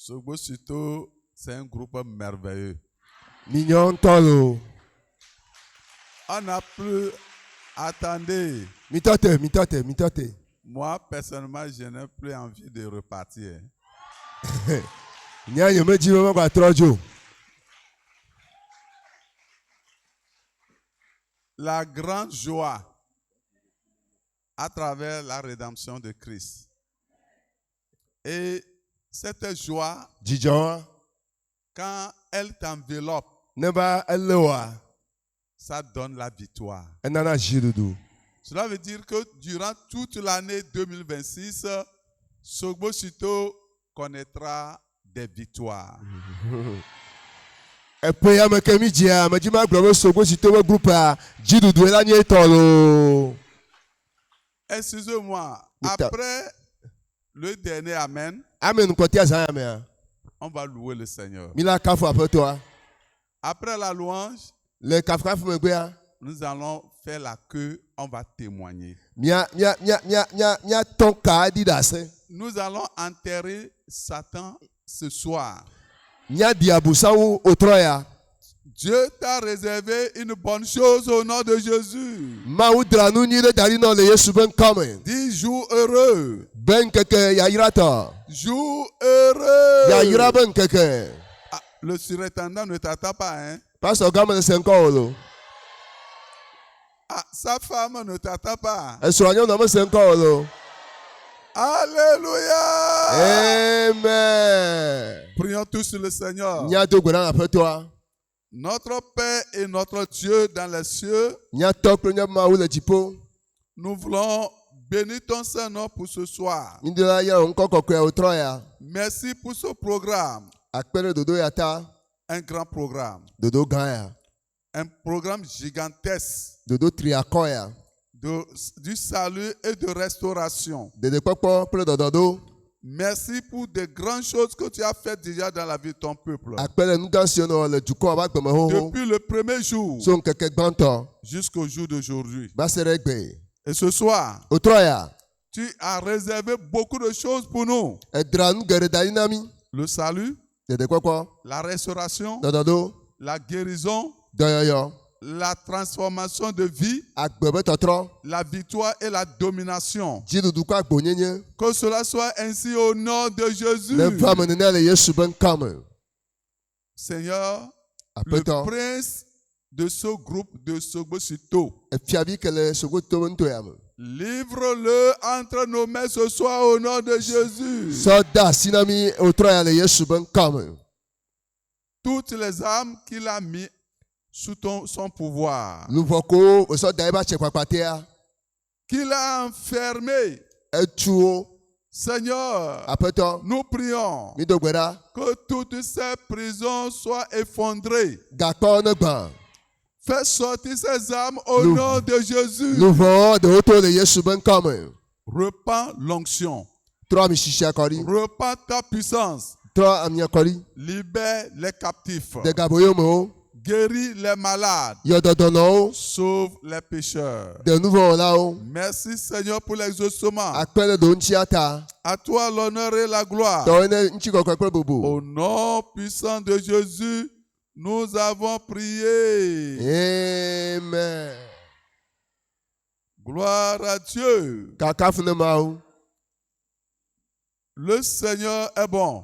Sogbosito, c'est un groupe merveilleux. Mignon tolo. On n'a plus. Attendez. Mitote. Moi, personnellement, je n'ai plus envie de repartir. Nya yome ji mama kwa trojo. La grande joie à travers la rédemption de Christ. Et cette joie, Jijon. quand elle t'enveloppe, Neba elewa. ça donne la victoire. Enana jirudu. Cela veut dire que durant toute l'année 2026, Sogbosito connaîtra des victoires. Epe ya mekemi dia, majima grobo sogo sito groupa jirudu elanye tolo. Excusez-moi, après le dernier Amen, Amen kotia zayame. on va louer le Seigneur. Mila kafu après toi. Après la louange, Le kafu megwea. nous allons faire la queue, on va témoigner. Mia tonka didase. Nous allons enterrer Satan ce soir. Mia diabusawu otroya. Dieu t'a réservé une bonne chose au nom de Jésus. Maudra nu ni de darino le Yesu ben come. Dis jour heureux. Ben keke ya irata. Jour heureux. Ya ira ben keke. Ah, le surintendant ne t'attend pas, hein? Pastor gamen senkolo. Ah, sa femme ne t'attend pas. Esoranyo na senkolo. Alléluia. Amen. Prions tous le Seigneur. Nya do gwana après toi. Notre Père et notre Dieu dans les cieux, Nya toklo nya ma wule jipo. nous voulons bénir ton Saint-Nom pour ce soir. Indira ya onko kokwe otroya. Merci pour ce programme. Akpere dodo yata. Un grand programme. Dodo gaya. Un programme gigantesque Dodo triakoya. du salut et de restauration. Dede popo ple dodo. Merci pour des grandes choses que tu as faites déjà dans la vie de ton peuple. Akpere nugansiono le juko abakpe ho. Depuis le premier jour Son keke gbanto. jusqu'au jour d'aujourd'hui. Baseregbe. Et ce soir, Otroya. tu as réservé beaucoup de choses pour nous. Edran gere dalinami. Le salut, Dede popo. la restauration, Dodo. la guérison, Doyoyo. la transformation de vie, Akbebe totro. la victoire et la domination. Jirudu kwa gbonyenye. Que cela soit ainsi au nom de Jésus. Ne va menene le Yesu ben come. Seigneur, le Apeto. prince de ce groupe de Sogbosito, Efiabi kele sogo to nto yam. livre-le entre nos mains ce soir au nom de Jésus. Soda sinami otroya le Yesu ben come. Toutes les âmes qu'il a mis sous son pouvoir, Luvoko soda eba chekwapatea. qu'il a enfermé. Etuo. Seigneur, Apeto. nous prions Mi dogbera. que toutes ces prisons soient effondrées. Gakpo ne gban. Fais sortir ces âmes au nom de Jésus. Luvo de oto le Yesu ben come. Repends l'onction. Trois mi shisha kori. Repends ta puissance. Trois amia kori. Libère les captifs. De gaboyomo. Guéris les malades. Yododono. Sauve les pécheurs. De nouveau lao. Merci Seigneur pour l'exaucement. Akpele do nchiata. À toi l'honneur et la gloire. Toene nchiko kwa bubu. Au nom puissant de Jésus, nous avons prié. Amen. Gloire à Dieu. Kakafune mau. Le Seigneur est bon.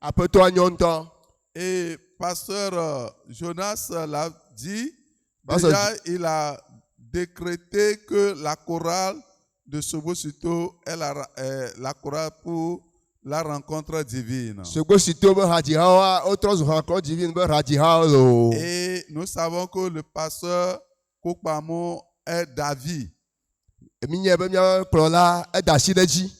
Apeto anyonto. Et pasteur Jonas l'a dit. Pasteur Déjà, il a décrété que la chorale de Sogbosito est la chorale pour la rencontre divine. Sogo sito be haji hawa. Otros rencontre divine be haji halo. Et nous savons que le pasteur Kokpamo est David. Minye be mia klola edashi deji.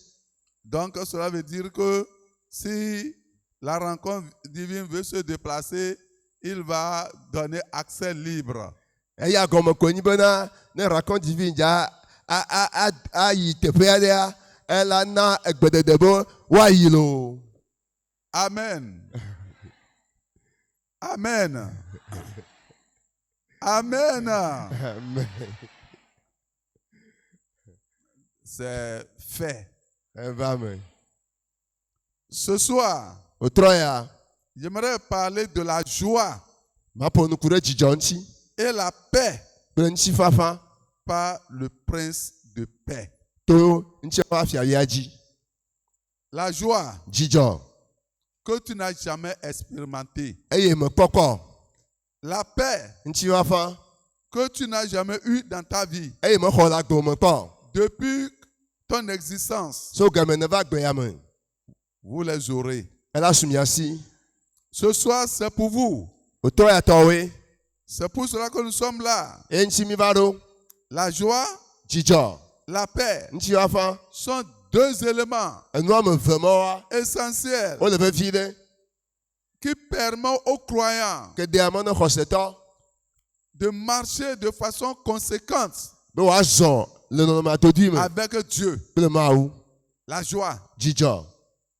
Donc cela veut dire que si la rencontre divine veut se déplacer, il va donner accès libre. Eya gomo konyi bena ne rencontre divine ja a yi tepe ya ela na egbededebo wa yilo. Amen. Amen. Amen. Amen. C'est fait. Amen. Ce soir, Otroya. J'aimerais parler de la joie Mapo nukure jijonchi. et la paix Prenchi fafa. par le prince de paix. To nchi afia yaji. La joie Jijon. que tu n'as jamais expérimentée. Eye me poko. La paix Nchi fafa. que tu n'as jamais eue dans ta vie. Eye me khola go me po. Depuis ton existence, So game ne va gbe ya me. vous les aurez. Ela sumiasi. Ce soir, c'est pour vous. Otroya towe. C'est pour cela que nous sommes là. Enchi mi varo. La joie, Jijon. la paix Nchi fafa. sont deux éléments Enwa me vemo. essentiels O le ve fide. qui permettent aux croyants Que de amone khoseto. de marcher de façon conséquente Be wa zon le no ma to di me. avec Dieu. Ple ma ou. La joie, Jijon.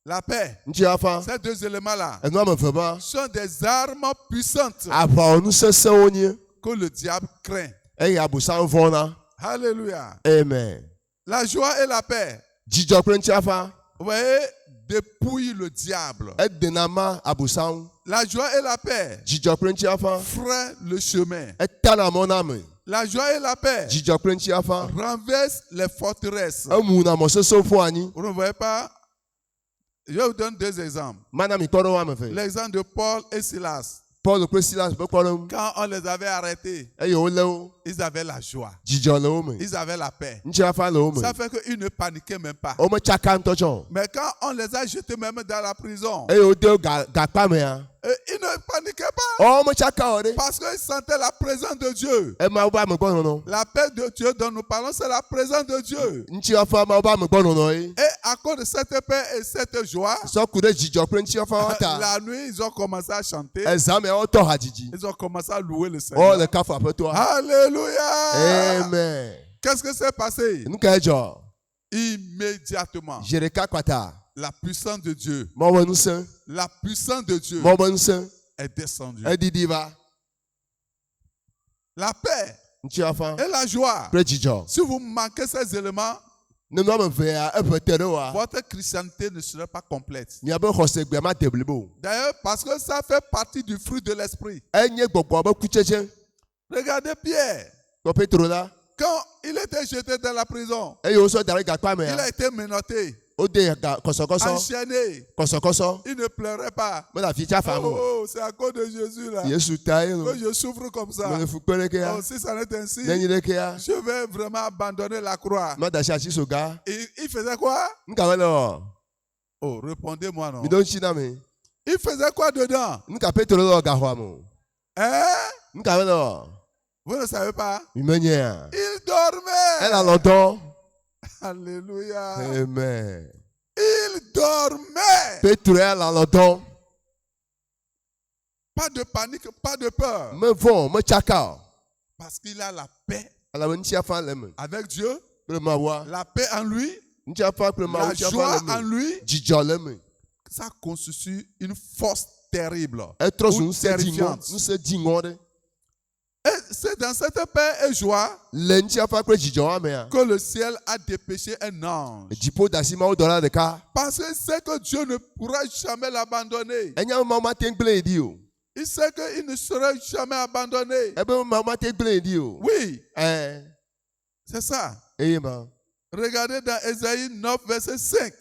la paix, Nchi fafa. ces deux éléments-là Enwa me vemo. sont des armes puissantes Ava onu sese onye. que le diable craint. Eye abusan vona. Alléluia. Amen. La joie et la paix, Jijon prenchi afa. vous voyez, dépouillent le diable. Edenama abusan. La joie et la paix Jijon prenchi afa. freinent le chemin. Etana moname. La joie et la paix Jijon prenchi afa. renversent les forteresses. Emuna mo sese fo ani. Vous ne voyez pas? Je vous donne deux exemples. Mana mi toro wa me fe. L'exemple de Paul et Silas. Paul le Silas be korom. Quand on les avait arrêtés, Eye o le o. ils avaient la joie. Jijon le o me. Ils avaient la paix. Nchi afa le o me. Ça fait qu'ils ne paniquaient même pas. O me chaka ntojon. Mais quand on les a jetés même dans la prison, Eye o de ga pa me ya. ils ne paniquaient pas O me chaka ore. parce qu'ils sentaient la présence de Dieu. E ma ba me gbono no. La paix de Dieu dont nous parlons, c'est la présence de Dieu. Nchi afa ma ba me gbono no e. Et à cause de cette paix et cette joie, So kude jijon prenchi afa wata. la nuit, ils ont commencé à chanter. Examen o to hajiji. Ils ont commencé à louer le O Seigneur. le kafu ape to. Alléluia. Amen. Qu'est-ce que s'est passé? Nuka ejo. Immédiatement, Jereka kwata. la puissance de Dieu, Mo wonu sen. la puissance de Dieu Mo wonu sen. est descendue. Edidi va. La paix Nchi afa. et la joie. Pre jijon. Si vous manquez ces éléments, Ne no me ve ya e pe tere wa. votre christianité ne serait pas complète. Mi abe khose gbe ma deblibo. D'ailleurs, parce que ça fait partie du fruit de l'esprit. Enye gbogbo be kucheche. Regardez Pierre. Ko Petro la. Quand il était jeté dans la prison, E yo so dare ga pa me il a ya. été menotté, O de ga kosokoso. enchaîné. Kosokoso. Il ne pleurait pas. Me la fi cha fa mo. Oh, c'est à cause de Jésus là Yesu ta e no. que je souffre comme ça. Me le fu pere ke ya. Oh, si ça n'est ainsi, Nenyi de ke ya. je vais vraiment abandonner la croix. Ma da sha so ga. Et il faisait quoi? Nka wele o. Oh, répondez-moi non. Mi don chi na me. Il faisait quoi dedans? Nka Petro lo ga ho mo. Hein? Nka wele o. Vous ne savez pas? Mi menye ya. Il dormait. Elle a longtemps. Alléluia. Amen. Il dormait. Petro elle a longtemps. Pas de panique, pas de peur. Me vont, me chaka. Parce qu'il a la paix Alors nchi afa le me. avec Dieu, Pre ma wa. la paix en lui, Nchi afa pre ma la wa chi joie afa en le me. lui. Jijo le me. Ça constitue une force terrible. E tro Ou sun se dingo. terrifiante. Nu se dingo de. Et c'est dans cette paix et joie Le nchi afa pre jijo wa me ya. que le ciel a dépêché un ange. Jipo da si ma o dola de ka. Parce qu'il sait que Dieu ne pourra jamais l'abandonner. Enya ma tengle di o. Il sait qu'il ne sera jamais abandonné. Ebe ma tengle di o. Oui, Eh. c'est ça. Eh ma. Regardez dans Ésaïe 9, verset 5.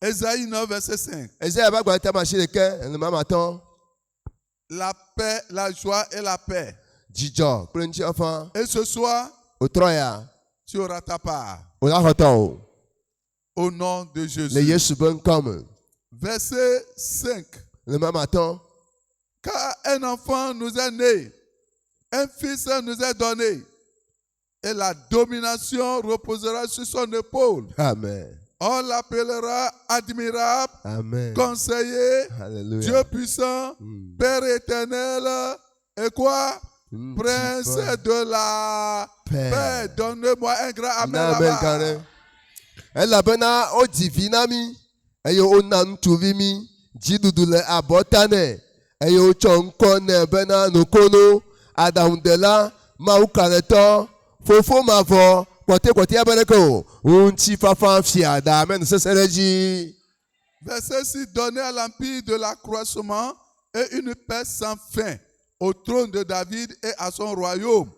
Ésaïe 9, verset 5. Eze ba gba ta ma shire ke, en ma maton. La paix, la joie et la paix. Jijo, pre nchi afa. Et ce soir, O troya. tu auras ta part. O la hoto. Au nom de Le Jésus. Yesu ben comme. Verset 5. Le même matin. Car un enfant nous est né, un fils nous est donné, et la domination reposera sur son épaule. Amen. On l'appellera admirable, Amen. conseiller, Alléluia. Dieu puissant, Père éternel, et quoi? Prince de la paix. Donne-moi un grand amen là-bas. Elle a bena o divinami. Eyo onan tuvimi. Jidudule abotane. Eyo chonkone bena nukono. Adaundela. Maukareto. Fofo mavo. Kote abeneko. Unchi fafa fiada. Amen. Sesereji. Verset 6. Donner à l'empire de l'accroissement et une paix sans fin au trône de David et à son royaume.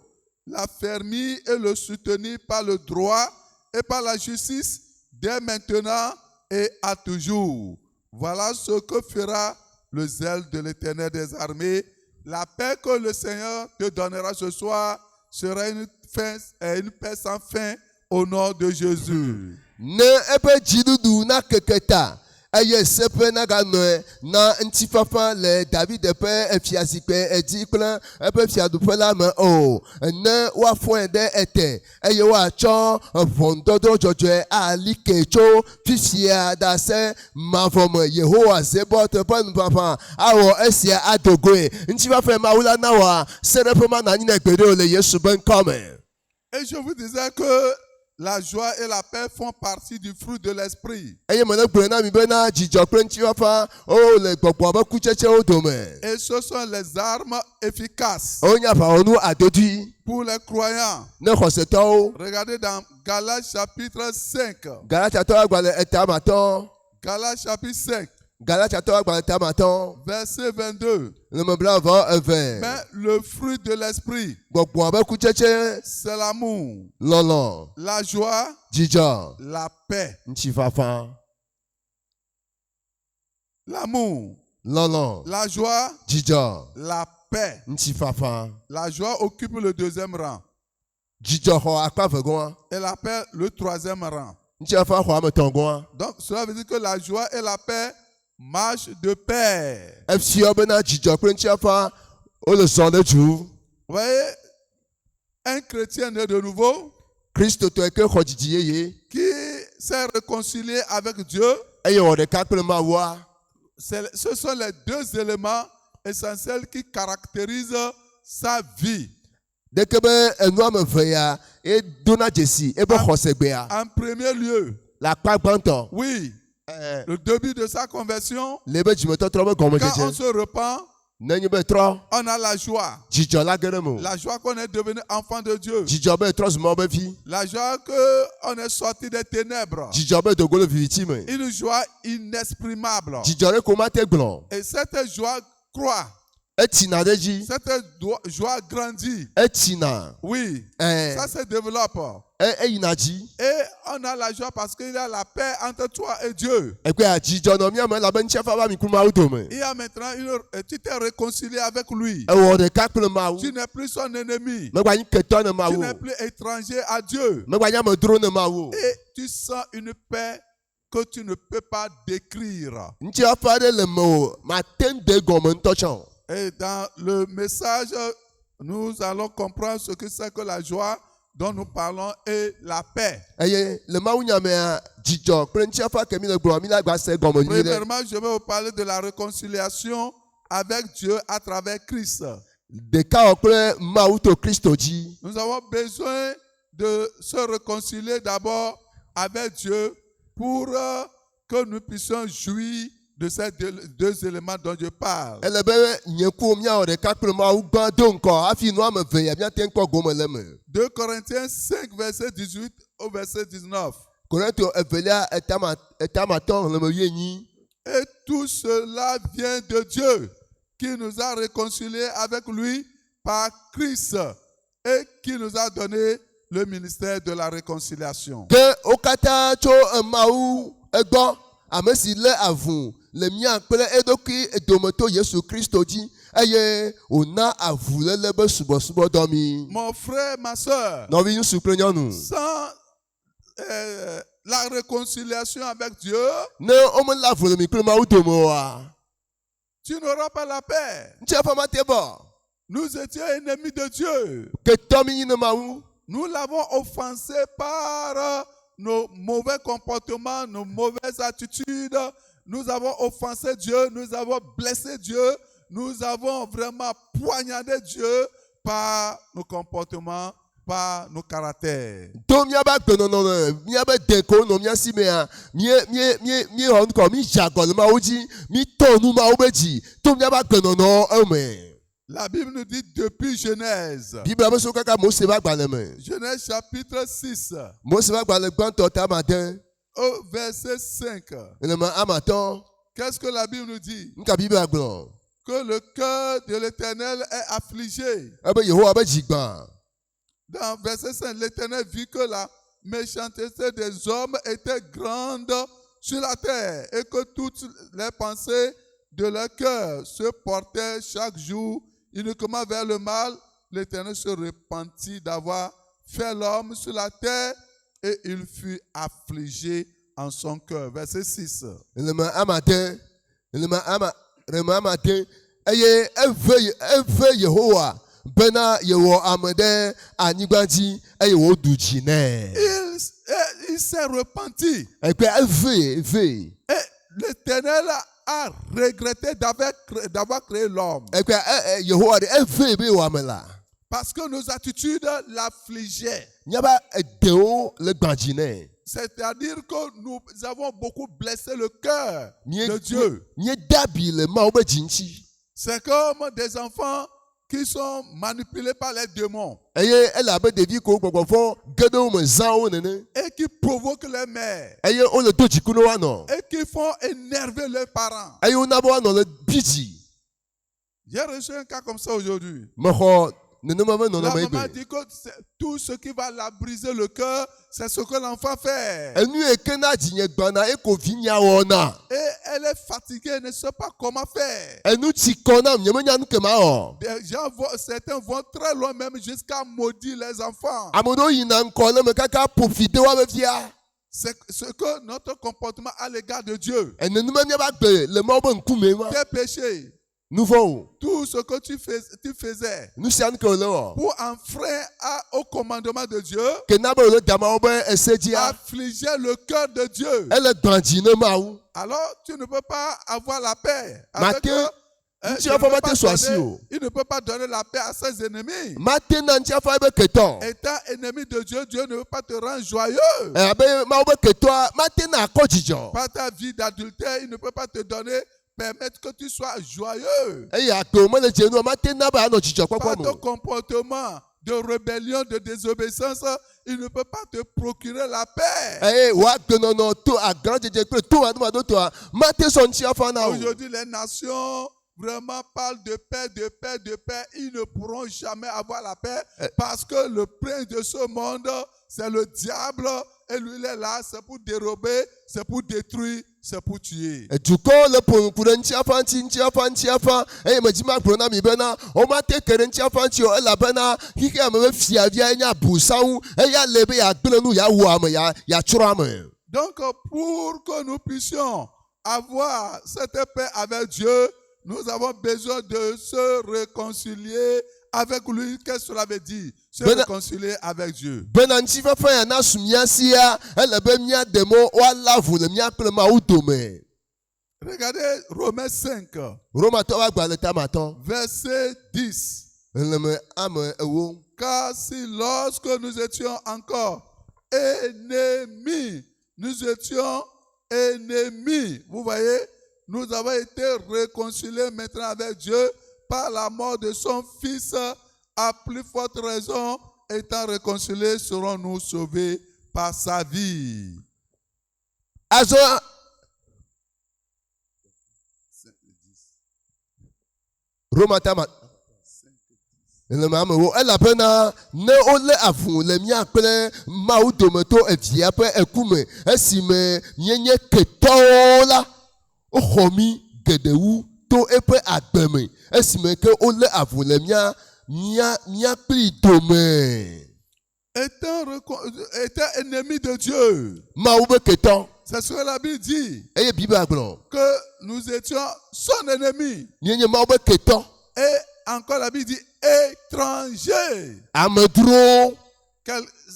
L'affermir et le soutenir par le droit et par la justice dès maintenant et à toujours. Voilà ce que fera le zèle de l'Éternel des armées. La paix que le Seigneur te donnera ce soir sera une paix sans fin au nom de Jésus. Ne ebe dziɖuɖu na keke ta eye seƒe naganɔe na ŋutifafa le David ƒe efiazikpe edzi kple eƒe fiaɖuƒe la me o. Ne woafɔe ɖe ete eye woatsɔ ʋɔnudɔdrɔ̃ dzɔdzɔe ali ke tso fifia da se mavɔ me Yehowa Zebɔt ƒe nuƒaƒã awɔ esia adogoe. Ŋutifafa Mawu la na wòa seɖeƒe manɔ anyi ne gbeɖe o le Yesu ƒe ŋkɔ me. Et je vous disais que la joie et la paix font partie du fruit de l'esprit. Eye mele gblɔ na mi be na dzidzɔ kple ŋutifafa le gbɔgbɔ ƒe kutsetsewo dome. Et ce sont les armes efficaces Wonye aʋawɔnu adodui pour les croyants. ne xɔsetɔwo. Regardez dans Galates chapitre 5. Galatiatɔwo agbalẽ etamatɔ. Galates chapitre 5, Galatiatɔwo agbalẽ etamatɔ. verset 22. Le me blanc eve. Mais le fruit de l'esprit, Gbɔgbɔ ƒe kutsetse c'est l'amour, lɔlɔ, la joie, dzidzɔ, la paix. ŋutifafa, L'amour, lɔlɔ, la joie, dzidzɔ, la paix. ŋutifafa. La joie occupe le deuxième rang Dzidzɔ xɔ akpa vegɔa. et la paix le troisième rang. Ŋutifafa xɔ ame tɔ̃gɔa. Donc cela veut dire que la joie et la paix marchent de pair. Efiɔ bena dzidzɔ kple ŋutifafa wole zɔ ɖe dzu. Vous voyez, un chrétien né de nouveau Kristotɔ ke xɔ dzidzi yeye qui s'est réconcilié avec Dieu, eye wɔ ɖeka kple Mawua. ce sont les deux éléments essentiels qui caractérisent sa vie. Ɖeke be enu ame eve ya edona dzesi ebe xɔsegbea. En premier lieu, Le akpa gbãtɔ. oui, le début de sa conversion, Le be dzimetɔtrɔ be quand on gɔmedzedze. se repent, Nenye be trɔ. on a la joie. Dzidzɔ la ge ɖe me o. La joie qu'on est devenu enfant de Dieu. Dzidzɔ be trɔ zu Mawu be vi. La joie qu'on est sorti des ténèbres. Dzidzɔ be dogo le viviti me. Une joie inexprimable. Dzidzɔ ɖe ko mate gblɔ. Et cette joie croît. Etina ɖe dzi. Cette joie grandit. Etina. Oui. Eh. Ça se développe. Eyina dzi. Et on a la joie parce qu'il y a la paix entre toi et Dieu. Egbea dzidzɔ nɔ mía me labe ŋutifafa va mi kple Mawu dome. Il y a maintenant tu t'es réconcilié avec lui. Ewɔ ɖeka kple Mawu. Tu n'es plus son ennemi. Megba nyi ketɔ ne Tu Mawu. n'es plus étranger à Dieu. Megba nyi amedzro ne Mawu. Et tu sens une paix que tu ne peux pas décrire. Ŋutifafa ɖe le me o, mate ŋu de gɔme ŋutɔ tsã. Et dans le message, nous allons comprendre ce que c'est que la joie dont nous parlons et la paix. Eye le Mawu nyamea dzidzɔ kple ŋutifafa ke mi le gblɔa mi la gba se gɔme nyuie ɖe. Premièrement, je vais vous parler de la réconciliation avec Dieu à travers Christ. Ɖeka wɔ kple Mawu to Kristo dzi. Nous avons besoin de se réconcilier d'abord avec Dieu pour que nous puissions jouir de ces deux éléments dont je parle. Ele be nye ku miawɔ ɖeka kple Mawu gbã do ŋkɔ hafi nu ame eve ya miate ŋu kpɔ gome le me. 2 Corinthiens 5, verset 18 au verset 19. Korinto evelia etamatɔ le me 8. Et tout cela vient de Dieu, qui nous a réconciliés avec lui par Christ et qui nous a donné le ministère de la réconciliation. Ke wo katã tso Mawu egbɔ, ame si lé avu le mía kple eɖokui dometɔ Yesu Kristo dzi eye wòna avuléle be subɔsubɔdɔ mi. Mon frère, ma soeur, Nɔvi ŋutsu kple nyɔnu. sans la réconciliation avec Dieu, Ne womelé avu le mi kple Mawu dome oa, tu n'auras pas la paix. ŋutifafa mate bɔ. Nous étions ennemis de Dieu. Ketɔ mi nyi ne Mawu. Nous l'avons offensé par nos mauvais comportements, nos mauvaises attitudes. Nous avons offensé Dieu, nous avons blessé Dieu, nous avons vraiment poignardé Dieu par nos comportements, par nos caractères. To miabe agbenɔnɔ le miabe deko nɔ mía si mea, míewɔ nukɔ, mi dze agɔ le Mawu dzi, mi tɔ nu Mawu be dzi, to miabe agbenɔnɔ eme. La Bible nous dit depuis Genèse. Biblia be so kaka Mose be agbalẽ me. Genèse chapitre 6, Mose be agbalẽ gbãtɔ tame 10. au verset 5. Nenema amatɔ Qu'est-ce que la Bible nous dit? nuka Bible agblɔ Que le cœur de l'Éternel est affligé. ebe Yehowa be dzi gbã. Dans verset 5, l'Éternel vit que la méchanceté des hommes était grande sur la terre et que toutes les pensées de leur cœur se portaient chaque jour uniquement vers le mal. L'Éternel se repentit d'avoir fait l'homme sur la terre et il fut affligé en son cœur. Verset 6. Nenema amatɛ eye eve Yehowa bena yewɔ ame ɖe anyigba dzi eye wòɖu dzi nɛ. Il s'est repenti. Ekpe eve. Et l'Éternel a regretté d'avoir créé l'homme. Ekpe Yehowa de eve be wɔ ame la. Parce que nos attitudes l'affligeaient. Nyaba edewo le gbã dzi nɛ. C'est-à-dire que nous avons beaucoup blessé le cœur de Dieu. Nye dabi le Mawu be dzi ŋuti. C'est comme des enfants qui sont manipulés par les démons Eye ele abe ɖevi ko gbɔgbɔfɔ ge ɖe wo me zã wo nene. et qui provoquent les mères Eye wole do dziku ne woanɔ. et qui font énerver leurs parents. Eye wona be woanɔ le bi dzi. J'ai reçu un cas comme ça aujourd'hui. Mexɔ nenema be La nɔnɔme yi maman gbe. dit que tout ce qui va la briser le cœur, c'est ce que l'enfant fait. Enu eke na dzinye gbana eko vi nya wɔna. Et elle est fatiguée, elle ne sait pas comment faire. Enu tsi kɔ nam nye menya nu ke ma wɔ. Certains vont très loin même jusqu'à maudire les enfants. Ame ɖewo yina ŋkɔ le me kaka ƒo fi de woabe fia. C'est ce que notre comportement à l'égard de Dieu. Nenema miaba gbe le Mawu be ŋkume ma. Tes péchés, Nu vɔ o. tout ce que tu faisais Nu sia nu ke wòle wɔ. pour enfreindre au commandement de Dieu, Ke na be wòle da Mawu be ese dzia. affliger le cœur de Dieu. Ele gbã dzi ne Mawu. Alors tu ne peux pas avoir la paix. Avec Mate eux. ŋuti afɔ mate so asi o. Il ne peut pas donner la paix à ses ennemis. Mate na ŋuti afɔ ebe ketɔ. Étant ennemi de Dieu, Dieu ne veut pas te rendre joyeux. Abe Mawu be ketɔa mate na akɔ dzidzɔ. Par ta vie d'adultère, il ne peut pas te donner, permettre que tu sois joyeux. Eye akpewo mele dze nua mate na be anɔ dzidzɔ Par kpɔkpɔ me ton o. comportement de rébellion, de désobéissance, il ne peut pas te procurer la paix. Eye wa gbenɔnɔ to agran dzedze kple to adomado toa mate sɔ ŋuti afɔ na o. Aujourd'hui, les nations vraiment parlent de paix, de paix, de paix. Ils ne pourront jamais avoir la paix parce que le prince de ce monde, c'est le diable. Et lui, il est là, c'est pour dérober, c'est pour détruire, c'est pour tuer. Dukɔ le ƒonuku ɖe ŋuti afa eye medzima gblɔ na mi bena womate ke ɖe ŋuti afa ŋuti o elabena xixe ame be fiavia enye abusawu eya le be yeagblẽ nu yeawu ame yeatsrɔ̃ ame. Donc, pour que nous puissions avoir cette paix avec Dieu, nous avons besoin de se réconcilier avec lui. Qu'est-ce que cela veut dire? Se réconcilier avec Dieu. Bena ŋutifefe ya nasu mía sia ele be mía de mɔ woala ʋu le mía kple Mawu dome. Regardez Romains 5, Romatɔ ƒe agbalẽ tamatɔ verset 10. leleme ame ewo. Car si lorsque nous étions encore ennemis, vous voyez, nous avons été réconciliés maintenant avec Dieu par la mort de son Fils, à plus forte raison, étant réconciliés, serons-nous sauvés par sa vie. Azɔ Roma tamatɔ. Leleme ame ewo elabena ne wolé avu le mía kple Mawu dometo evia ƒe ekume esime míenye ketɔwo la woxɔ mí geɖewu to eƒe agbe me esime ke wolé avu le mía kpli dome. Étant ennemi de Dieu. Mawu be ketɔ. C'est ce que la Bible dit. Eye Bible agblɔ. Que nous étions son ennemi. Míenye Mawu be ketɔ. Et encore la Bible dit étranger. Amedzro.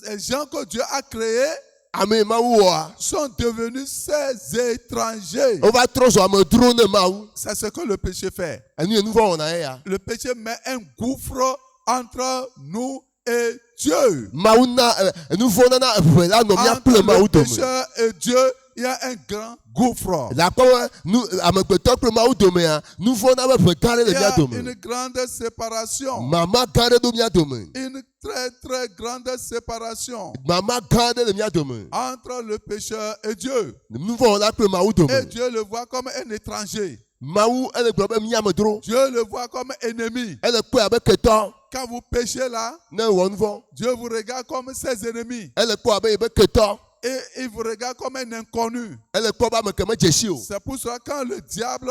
Les gens que Dieu a créés Ame Mawu wɔa. sont devenus ses étrangers. Wova trɔ zɔ amedzro ne Mawu. C'est ce que le péché fait. Enu ye nu vɔ wɔna ye ya. Le péché met un gouffre entre nous et Dieu. Mawu na nu vɔ nana eʋe la nɔ mía Entre kple Mawu le dome. pécheur et Dieu, il y a un grand gouffre. Lakpɔwɛ nu amegbetɔ kple Mawu domea nu vɔ̃ na be ʋe gã aɖe Il le y mía a dome. une grande séparation. Mama gã aɖe ɖo mía dome. Une très très grande séparation Mama gã aɖe le mía dome. entre le pécheur et Dieu. Nu vɔ̃ wɔla kple Mawu Et dome. Dieu le voit comme un étranger. Mawu ele gblɔ be míamedro. Dieu le voit comme ennemi. Ele kpɔe abe ketɔ Quand vous péchez là, ne wɔ nu vɔ̃. Dieu vous regarde comme ses ennemis. Ele kpɔ abe yebe ketɔ. Et il vous regarde comme un inconnu. Ele kpɔ be ame ke medze si o. C'est pour cela quand le diable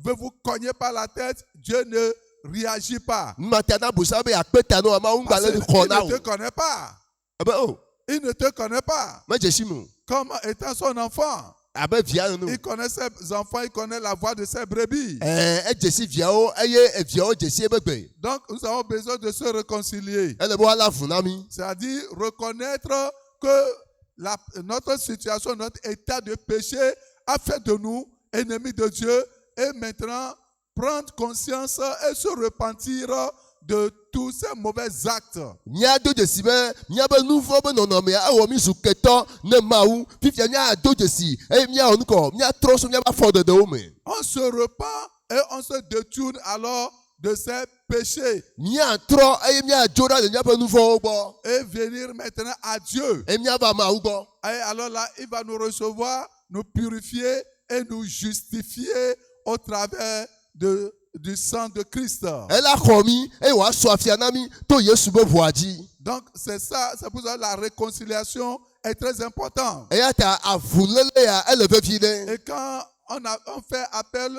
veut vous cogner par la tête, Dieu ne réagit pas. Numata na busa be akpe ta no Mawu Parce ŋgba le qu'il xɔ na ne te o. connaît pas. Abe o Il ne te connaît pas. medze si me o. Comme étant son enfant. Abe via nenu. Il connaît ses enfants, il connaît la voix de ses brebis. Edze si viawo eye viawo dze si ebe gbe. Donc nous avons besoin de se réconcilier. Ele be woala fu na mi. C'est-à-dire reconnaître que notre situation, notre état de péché a fait de nous ennemis de Dieu et maintenant prendre conscience et se repentir de tous ces mauvais actes. Míado dzesi be míabe nu vɔ̃ be nɔnɔmea ewɔ mi zu ketɔ ne Mawu. Fifia míado dzesi eye míawɔ nu kɔ míatrɔ so míabe afɔdedewo me. On se repent et on se détourne alors de ses péchés Míatrɔ eye míadzo ɖa le míaƒe nu vɔ̃wo gbɔ. et venir maintenant à Dieu. Eye míava Mawu gbɔ. Et alors là, il va nous recevoir, nous purifier et nous justifier au travers du sang de Christ. Ela xɔ mi eye wòasɔ afia na mi to Yesu be ʋua dzi. Donc c'est ça, c'est pour ça que la réconciliation est très importante. Eya ta avuléle ya ele vevi ɖe. Et quand on fait appel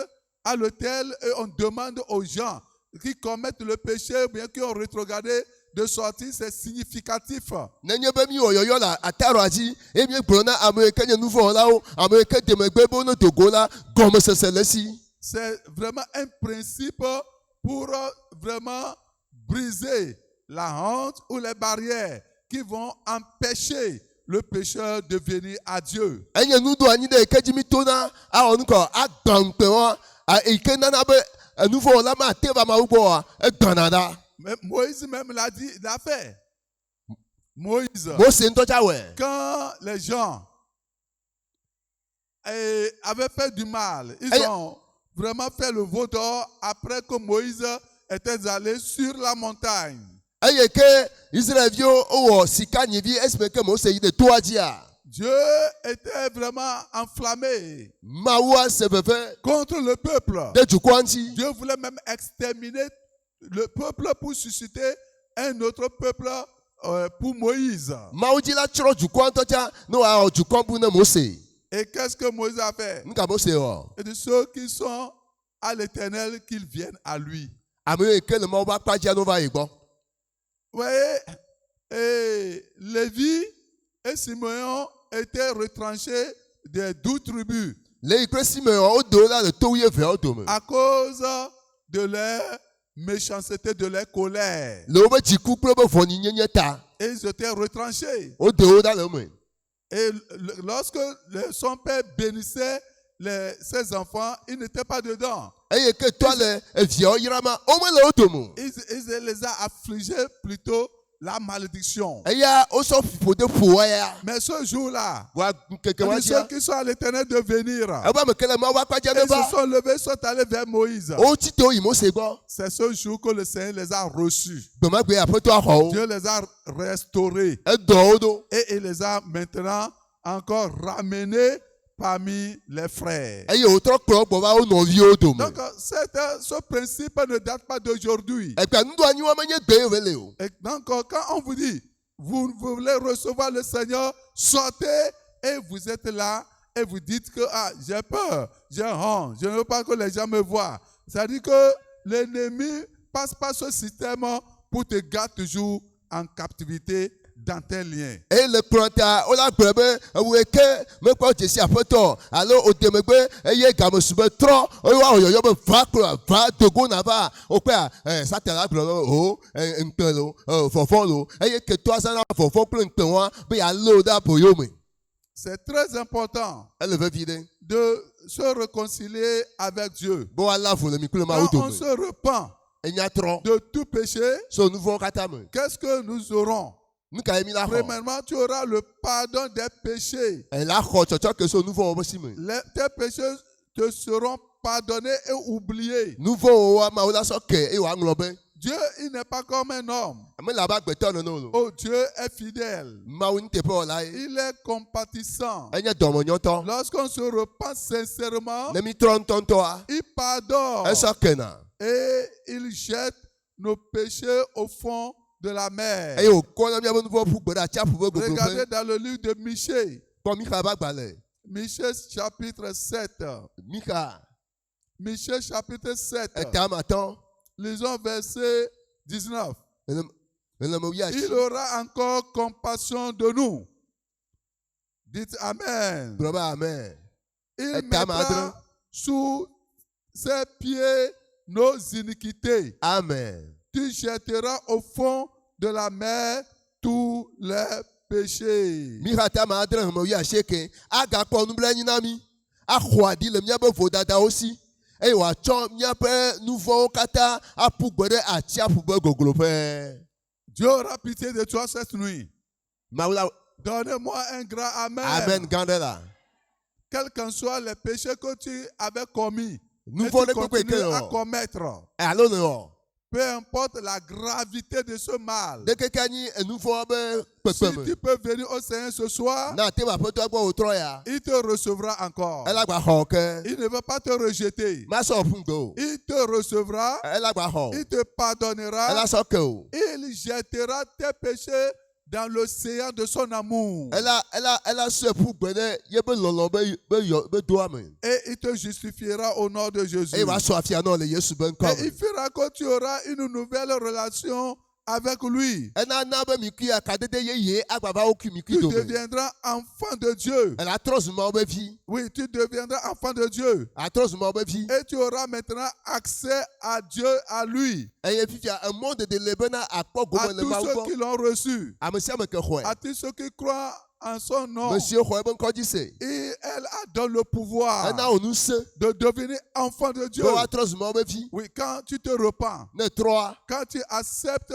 à l'autel et on demande aux gens qui commettent le péché ou bien qui ont rétrogradé de sortir, c'est significatif. Nenye be mi wɔ yɔyɔ le atarɔa dzi eye míegblɔ na ame yi ke nye nu vɔ̃ wɔlawo, ame yi ke demegbe be wonɔ dogo la, gɔmesese le esi. C'est vraiment un principe pour vraiment briser la honte ou les barrières qui vont empêcher le pécheur de venir à Dieu. Enye nudo anyi ɖe yi ke dzi mi tona awɔ nu kɔ agbã ŋukpe wɔa eyi ke nana be nu vɔ̃ wɔla mate va Mawu gbɔ wɔa egbãna ɖa. Mais Moïse même l'a dit, il l'a fait. Moïse, Mose ŋutɔ tsa wɔe. quand les gens avaient fait du mal, ils Aïe. ont vraiment fait le veau d'or après que Moïse était allé sur la montagne. Eye ke Israelviwo wowɔ sika nyivi esime ke Mose yi ɖe toa dzia. Dieu était vraiment enflammé Mawua se veve contre le peuple. ɖe dukɔa ŋuti. Dieu voulait même exterminer le peuple pour susciter un autre peuple pour Moïse. Mawu dzi la tsrɔ̃ dukɔa ŋutɔ tsa ne wòawɔ dukɔ bu ne Mose. Et qu'est-ce que Moïse a fait? Nu ka Mose wɔ? Et de ceux qui sont à l'Éternel, qu'ils viennent à lui. Ame yi ke le Mawu ƒe akpa dzia no va yi gbɔ. Vous voyez, et Lévi et Simeon étaient retranchés des 12 tribus Le yi kple Simeon wodo la le to wuieveawo dome. à cause de leur méchanceté, de leur colère. Le wobe dziku kple wobe vɔ̃nyinyenye ta. Et ils étaient retranchés. Wodo wo ɖa le me. Et lorsque son père bénissait ses enfants, il n'était pas dedans. Eye ke toa le eviawoyrama womele wo dome o. Il les a affligés plutôt la malédiction. Eya wosɔ ƒoƒode ƒo ya. Mais ce jour-là, Wa keke wa ceux dzia. qui sont à l'Éternel de venir, Ebe ame ke le Mawu ƒe akpa dzia ne ils se va. sont levés, sont allés vers Moïse. Wotsi to yi Mose gbɔ. C'est ce jour que le Seigneur les a reçus. Gbemagbe aƒetɔ axɔ wo. Dieu les a restaurés Edɔ wo ɖo. et il les a maintenant encore ramenés parmi les frères. Eye wotrɔ kplɔ gbɔ va wo nɔviwo dome. Donc, ce principe ne date pas d'aujourd'hui. Ekpe nudoanyiwo menye gbe ye wòle o. Et donc, quand on vous dit, vous voulez recevoir le Seigneur, sortez et vous êtes là et vous dites que j'ai peur, j'ai honte, je ne veux pas que les gens me voient. C'est-à-dire que l'ennemi passe par ce système pour te garder toujours en captivité dans tes liens. Eye le kplɔ ta wola gblɔ be ewoe ke mekpɔ dzesi aƒetɔ alo ode megbe eye gamesu be trɔ eye woawɔ yɔyɔ be va kplɔ va dogo na va wokpea Satan la gblɔ be o ŋukpe lo vɔvɔ lo eye ketɔa zãna vɔvɔ kple ŋukpe wɔa be yalé wo ɖe aboyo me. C'est très important Ele vevi ɖe de se réconcilier avec Dieu. be woalé avu le mi kple Mawu Quand on dome. se repent Enya trɔ de tout péché, so nu vɔ̃wo katã me. qu'est-ce que nous aurons? nu ka emi la xɔ Premièrement, tu auras le pardon des péchés. la xɔ tsɔtsɔ ke so nu vɔ wɔ be si me Tes péchés te seront pardonnés et oubliés. nu vɔ wɔ wa ma wo la sɔ ke eye wòa ŋlɔ be Dieu, il n'est pas comme un homme. ame la be agbetɔ nene o lo Oh, Dieu est fidèle. mawu nuteƒe wɔla ye Il est compatissant. enye dɔmenyɔtɔ Lorsqu'on se repent sincèrement, ne mi trɔ ŋutɔŋutɔa il pardonne esɔ kena et il jette nos péchés au fond de la mer. eye wòkɔ na miabe nu vɔ ƒu gbe ɖe atsiaƒu be Regardez gogloƒe dans le livre de Michée, kpɔ Mixa be agbalẽ Michée chapitre 7. Mixa Michée chapitre 7. etamatɔ Lisons verset 19. nenema wi Il asi aura encore compassion de nous. Dites Amen. gblɔ be amen Il Et mettra Tamadre. sous ses pieds nos iniquités. amen Tu jetteras au fond de la mer tous les péchés. Mixa tama adre heme wi asieke agakpɔ nublanui na mi axɔ aɖi le miabe vodadawo si eye wòatsɔ miaƒe nu vɔwo katã aƒu gbe ɖe atsiaƒu be gogloƒe Dieu aura pitié de toi cette nuit. mawu la Donne-moi un grand Amen. amen gã ɖe la Quels qu'en soient les péchés que tu avais commis, nu et vɔ tu ɖe kpekpe ke continues à wɔ commettre, alo ne wɔ peu importe la gravité de ce mal, ɖekeke nyi enu vɔ be si kpekpe tu me peux venir au Seigneur ce soir, na te be aƒetɔ gbɔ wòtrɔ ya il te recevra encore. ela gba xɔ ke Il ne va pas te rejeter. masɔ ƒu gbe o Il te recevra, ela gba xɔ il te ela pardonnera, sɔ ke o il jettera tes péchés dans l'océan de son amour. ela sɔe ƒu gbe ɖe yebe lɔlɔ be doa me Et il te justifiera au nom de Jésus. eye wòasɔ afia nɔ le Yesu be ŋkɔ Et il me fera que tu auras une nouvelle relation avec lui. enana be mikui akadede yeye agbava wo kui mikui Tu dome deviendras enfant de Dieu. ela trɔ zu mawo be vi Oui, tu deviendras enfant de Dieu. atrɔ zu mawo be vi Et tu auras maintenant accès à Dieu, à lui, eye fifia emɔ dede le bena akpɔ à gome le tous mawu ceux qui gbɔ l'ont reçu, ame sia ame ke xɔe à tous ceux qui croient en son nom. me siwo xɔ ebe ŋkɔ dzi se Et elle a donné le pouvoir ena wò nu se de devenir enfant de Dieu. be woatrɔ zu mawo be vi Oui, quand tu te repens, ne trɔa quand tu acceptes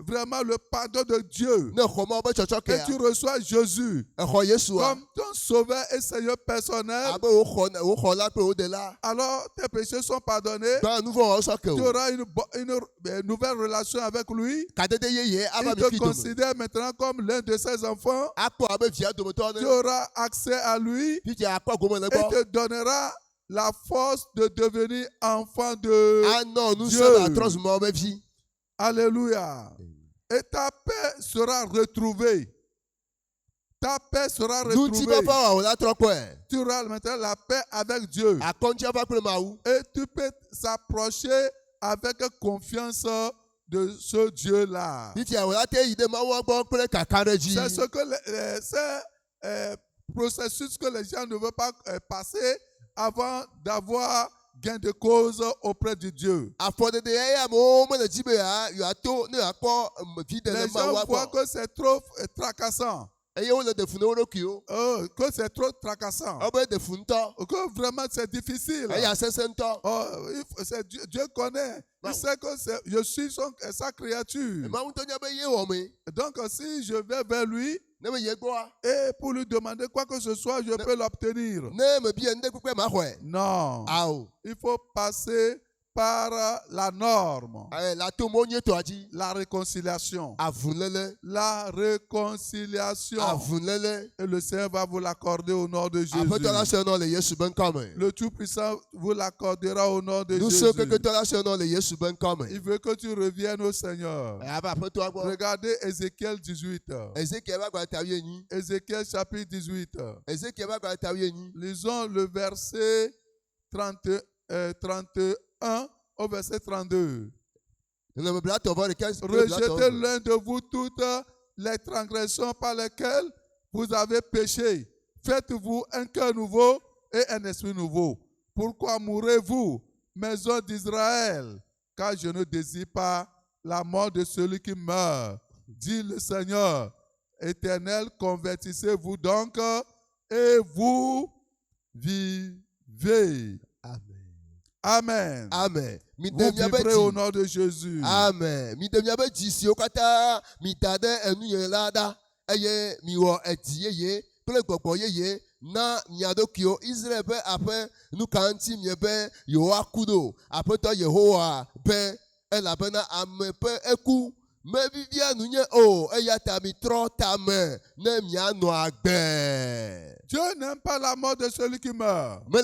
vraiment le pardon de Dieu, ne xɔ mawo be et tsɔtsɔkea tu reçois Jésus exɔ Yesua comme ton sauveur et Seigneur personnel, abe woxɔ la kple wo de la alors tes péchés sont pardonnés. gbã nu vɔ wɔwo sɔ ke Tu o auras une nouvelle relation avec lui. kadede yeye ava Il te mikui dome considère maintenant comme l'un de ses enfants. akpɔ abe via dometɔ Tu ne auras accès à lui fifia akpɔ gome le et gbɔ te donnera la force de devenir enfant de anɔ nu se Dieu. be atrɔ zu mawo be vi Alléluia. Et ta paix sera retrouvée. Ta paix sera nuti retrouvée. fafa wɔ la trɔ kpɔe Tu auras maintenant la paix avec Dieu. akɔntsi ava kple mawu Et tu peux s'approcher avec confiance de ce Dieu-là. fifia wò la te yi ɖe mawu gbɔ kple kaka ɖe dzi C'est ce que ces processus que les gens ne veulent pas passer avant d'avoir gain de cause auprès de Dieu. afɔdede ya amewo mele dzi be yeato ne yeakpɔ vi ɖe le Les gens mawu voient gbɔ que c'est trop tracassant. eye wole de fu ne wo ɖokuiwo Que c'est trop tracassant. wobe de fu ŋutɔ Que vraiment c'est difficile. eya sesẽ ŋutɔ Dieu connaît. Il sait que je suis sa créature. mawu ŋutɔ nya be ye wɔ me Donc si je vais vers lui ne be ye gbɔa et pour lui demander quoi que ce soit, je peux l'obtenir. ne mebia ŋdɛ kpekpe maxɔe Non. awo Il faut passer par la norme, la to mo nyuitɔa dzi la réconciliation. avulele La réconciliation. avulele Et le Seigneur va vous l'accorder au nom de aƒetɔ la Jésus. sɔ nɔ le Yesu be ŋkɔ me Le Tout-Puissant vous l'accordera au nom de nusẽ Jésus. keketɔ la sɔ nɔ le Yesu be ŋkɔ me Il veut que tu reviennes au Seigneur. ava aƒetɔa gbɔ Regardez Ézéchiel 18. Ezekiel be agbalẽ ta wuienyi Ézéchiel chapitre 18. Ezekiel be agbalẽ ta wuienyi Lisons le verset 31 au verset 32. nɔnɔme blatɔ vɔ ɖeka Rejetez l'un de vous toutes les transgressions par lesquelles vous avez péché. Faites-vous un cœur nouveau et un esprit nouveau. Pourquoi mourrez-vous, maison d'Israël? Car je ne désire pas la mort de celui qui meurt. Dit le Seigneur. Éternel, convertissez-vous donc et vous vivez. Amen. Amen. Amen. Vous vivrez au nom de Jésus. Amen. Mi de miabe jisio kata mi dade enu ye lada eye mi wo edi ye kple gbogbo ye na miadokio Israel be ape nu kanti mi be yo akudo apeto Yehowa be elabena ame pe eku me vivia nu nye o eya ta mi tro ta me ne miano agbe. Dieu n'aime pas la mort de celui qui meurt. Il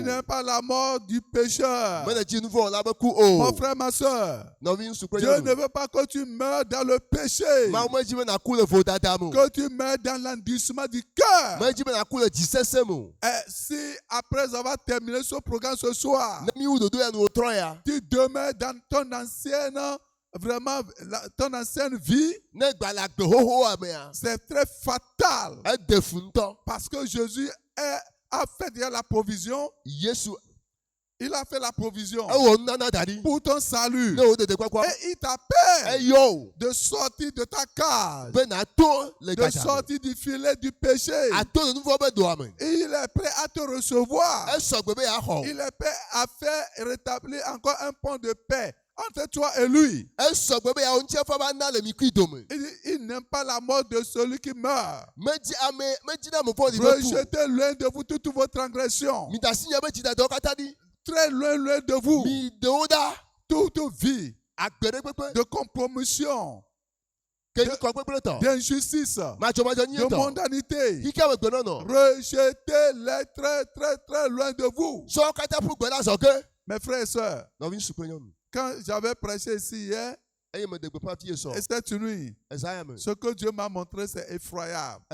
n'aime pas la mort du pécheur. Mon frère, ma soeur, Dieu ne veut pas que tu meurs dans le péché, que tu meurs dans l'endurcissement du cœur. Et si après avoir terminé ce programme ce soir, tu demeures dans ton ancienne vraiment ton ancienne vie, c'est très fatal parce que Jésus a fait déjà la provision. Il a fait la provision pour ton salut. Et il t'appelle de sortir de ta case, de sortir du filet du péché. Et il est prêt à te recevoir. Il est prêt à faire rétablir encore un pont de paix entre toi et lui. Il n'aime pas la mort de celui qui meurt. Rejetez loin de vous toutes vos transgressions. Très loin de vous. Toute vie de compromission, d'injustice, de mondanité. Rejetez-les très loin de vous. Mes frères et sœurs, quand j'avais prêché ici hier, et cette nuit, ce que Dieu m'a montré, c'est effroyable.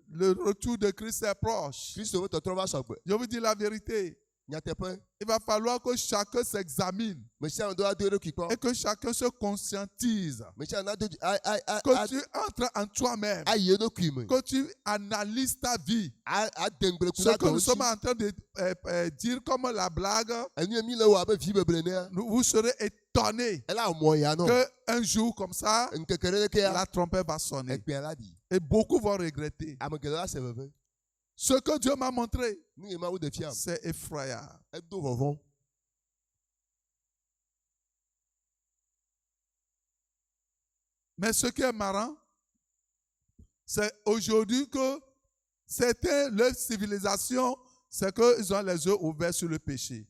Le retour de Christ est proche. Je vous dis la vérité. Il va falloir que chacun s'examine et que chacun se conscientise, que tu entres en toi-même, que tu analyses ta vie. Ce que nous sommes en train de dire comme la blague, vous serez étonnés qu'un jour comme ça, la trompette va sonner et beaucoup vont regretter. Ce que Dieu m'a montré, c'est effroyable. Mais ce qui est marrant, c'est aujourd'hui que certains, leur civilisation, c'est qu'ils ont les yeux ouverts sur le péché.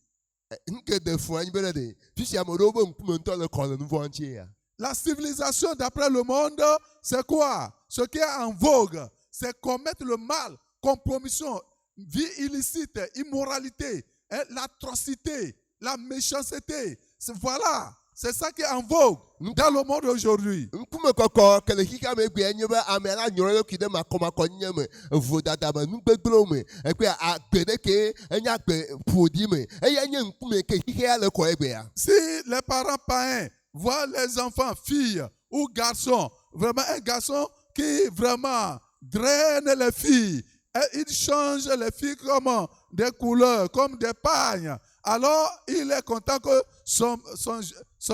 La civilisation d'après le monde, c'est quoi? Ce qui est en vogue, c'est commettre le mal, compromission, vie illicite, immoralité, l'atrocité, la méchanceté. Voilà, c'est ça qui est en vogue dans le monde aujourd'hui. Si les parents païens voient les enfants, filles ou garçons, vraiment un garçon qui vraiment draine les filles, et il change les filles comme des couleurs, comme des pagnes. Alors, il est content que son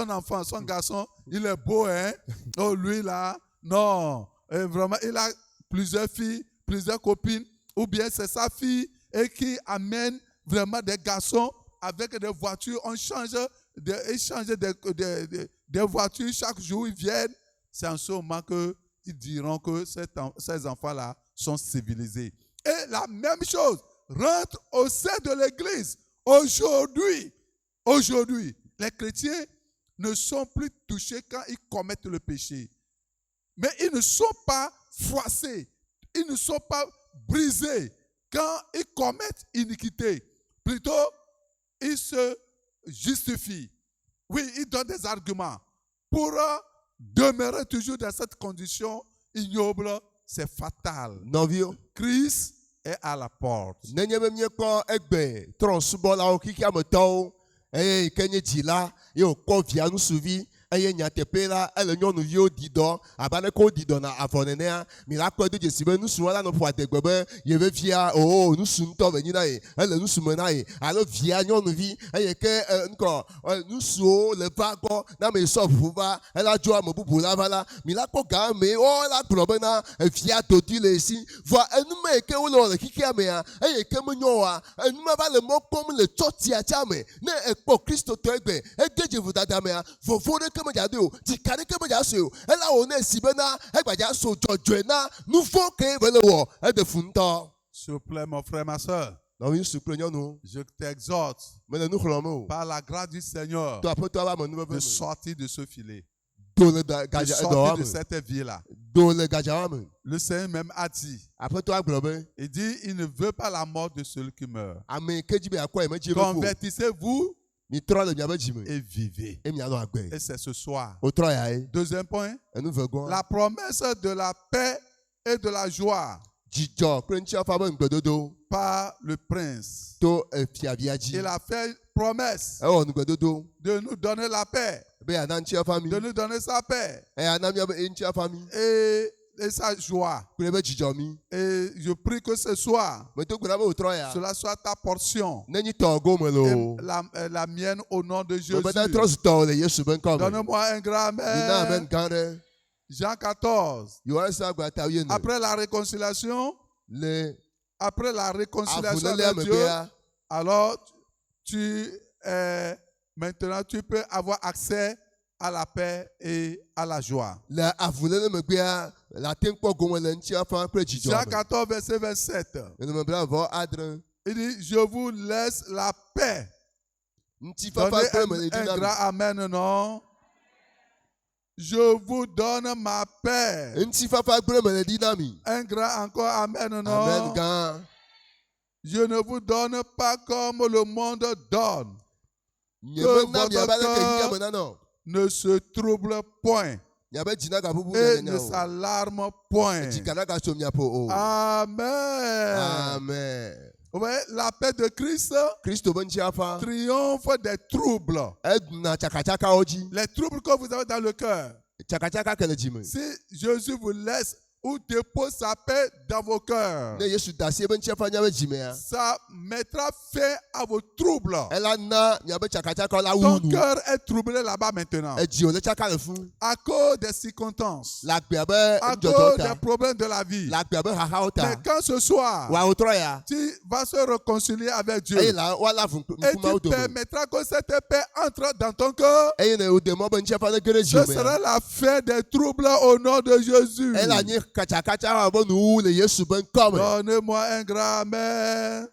enfant, son garçon, il est beau, hein? Oh, lui là, non. Et vraiment, il a plusieurs filles, plusieurs copines, ou bien c'est sa fille et qui amène vraiment des garçons avec des voitures. On change des voitures chaque jour, ils viennent. C'est en ce moment qu'ils diront que ces enfants-là sont civilisés. Et la même chose rentre au sein de l'Église. Aujourd'hui, les chrétiens ne sont plus touchés quand ils commettent le péché. Mais ils ne sont pas froissés. Ils ne sont pas brisés quand ils commettent iniquité. Plutôt, ils se justifient. Oui, ils donnent des arguments. Pour demeurer toujours dans cette condition ignoble, c'est fatal. Christ est à la porte. eye nyateƒe la ele nyɔnuviwo ɖi dɔ abe aleke woɖi dɔ na avɔ nenea mi la kpɔe do dzesi be nusrɔ̃la la nɔ ƒo adegbe be yevevia nusu ŋutɔ be nyi na ye ele nusu me na ye alo via nyɔnuvi eye ke nusuwo le va gbɔ na ame sɔ ʋuʋu va ela dzo ame bubu la va la mi la kpɔ ga ame la gblɔ bena via dodi le esi vɔ enume yi ke wole wɔ le xixea mea eye ke menyo oa enume va le mɔ kpɔm le tsɔtia tsa me ne ekpɔ kristotɔ egbe ege dze vodada mea vovo ɖeke medza do o dzika ɖeke medza so o ela wɔ ne esi bena egbadza so dzɔdzɔe na nu vɔ ke be le wɔ eɖe fu ŋutɔ. S'il vous plaît, mon frère, ma soeur, nɔvi ŋutsu kple nyɔnu je t'exhorte mele nu xlɔm o par la grâce du Seigneur to aƒetɔ ava me de numeveve me sortir de ce filet, do le de gadza sortir dɔwɔ de me cette vie-là. do le gadzawa me Le Seigneur même a dit, aƒetɔ agblɔ be il dit, il ne veut pas la mort de celui qui meurt. ame ke dzi be akɔ medzi ebe ko Convertissez-vous mitrɔ le miabe dzime et vivez. e mianɔ agbe Et c'est ce soir. wotrɔ ya ye Deuxième point, enu vegɔa la promesse de la paix et de la joie dzidzɔ kple ŋutiafa be ŋugbedodo par le prince. to fiavia dzi Il a fait promesse ewɔ ŋugbedodo de nous donner la paix, be yana ŋutiafa mi de nous donner sa paix eya na miabe ŋutiafa mi et sa joie. kple be dzidzɔ mi Et je prie que ce soir, medo gbe na be wotrɔ ya cela soit ta portion ne nyi tɔ go me le o et la mienne au nom de Jésus. mebena trɔ zu tɔ le Yesu be ŋkɔ me Donne-moi un grand mina amen amen. gã ɖe Jean 14. Yohane agba ta wiene Après la réconciliation, le après la réconciliation avulélia avec Dieu, megbea alors maintenant tu peux avoir accès à la paix et à la joie. le avulele megbea la te ŋkpɔ gome le ŋutiafa kple dzidzɔ Jean me 14, verset 27. enumɛ bla vɔ adre Il dit, je vous laisse la paix. ŋutifafa Donnez kple meɖeɖi un na mi grand amen, non? Je vous donne ma paix. ŋutifafa kple meɖeɖi na mi Un grand encore amen, non? amen gã Je ne vous donne pas comme le monde donne. nyemena miabe aleke yiyia me nanɔ Ne se trouble point miabe dzi naga ƒuƒu et nyanya ne o s'alarme point. dzika naga tso miaƒo o Amen. amen Vous voyez, la paix de Christ kristo be ŋutiafa triomphe des troubles. eduna tsakatsakawo dzi Les troubles que vous avez dans le cœur. tsakatsaka ke le dzi me Si Jésus vous laisse ou dépose sa paix dans vos cœurs, ne Yesu da asi ebe ŋutiafa miabe dzi mea ça mettra fin à vos troubles. ela na miabe tsakatsakawo la wu Ton nu cœur est troublé là-bas maintenant. edzi le tsaka le fu À cause des circonstances, le agbea be à ŋdzɔdzɔ cause ta des problèmes de la vie. le agbea be xaxawo Mais ta quand ce soir, woawo trɔ ya tu vas se réconcilier avec Dieu eye et la woala ŋkumawo tu dome permettras que cette paix entre dans ton cœur, eye ne wode mɔ be ŋutiafa ne ge ɖe ce dzi sera mea la fin des troubles au nom de Jésus. ela nyi katsakatsa be nuwu le Yesu be ŋkɔ me Donnez-moi un grand amen.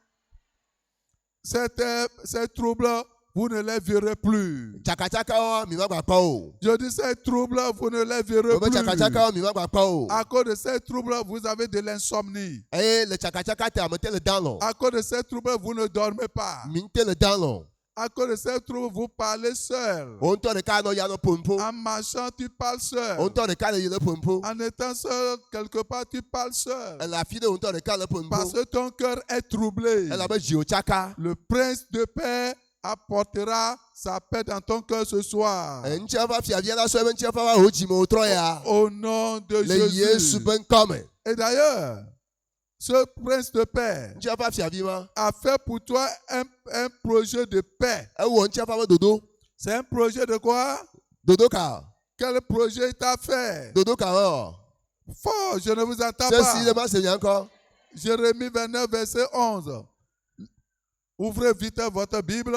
Ces troubles, vous ne les verrez plus. tsakatsakawo mi ma gba kpɔ o Je dis ces troubles, vous ne les verrez wobe plus. tsakatsakawo mi ma gba kpɔ o À cause de ces troubles, vous avez de l'insomnie. eye le tsakatsaka te ame te le dan lɔ À cause de ces troubles, vous ne dormez pas. mi te le dan lɔ À cause de ces troubles, vous parlez seul. wo ŋutɔ ɖeka nɔ ya nɔ ƒompo En marchant, tu parles wo seul. ŋutɔ ɖeka le yi le ƒompo En étant seul, quelque part, tu parles seul. ele afi ɖe wo ŋutɔ ɖeka le Parce ƒompo que ton cœur est troublé. elabe dziwo tsaka Le prince de paix apportera sa paix dans ton cœur ce soir. ŋutiafa fiavia la sɔ ebe ŋutiafa va wo dzi me wotrɔ ya Au nom de le Yesu Jésus. be ŋkɔ me Et d'ailleurs, ce prince de paix ŋutiafa fiavi ma a fait pour toi un projet de paix. ewɔ ŋutiafa be dodo C'est un projet de quoi? dodo ka Quel projet il t'a fait? dodo ka wɔ Fort, je ne vous entends sesi le pas. ma se nya ŋkɔ Jérémie 29, verset 11. Ouvrez vite votre Bible.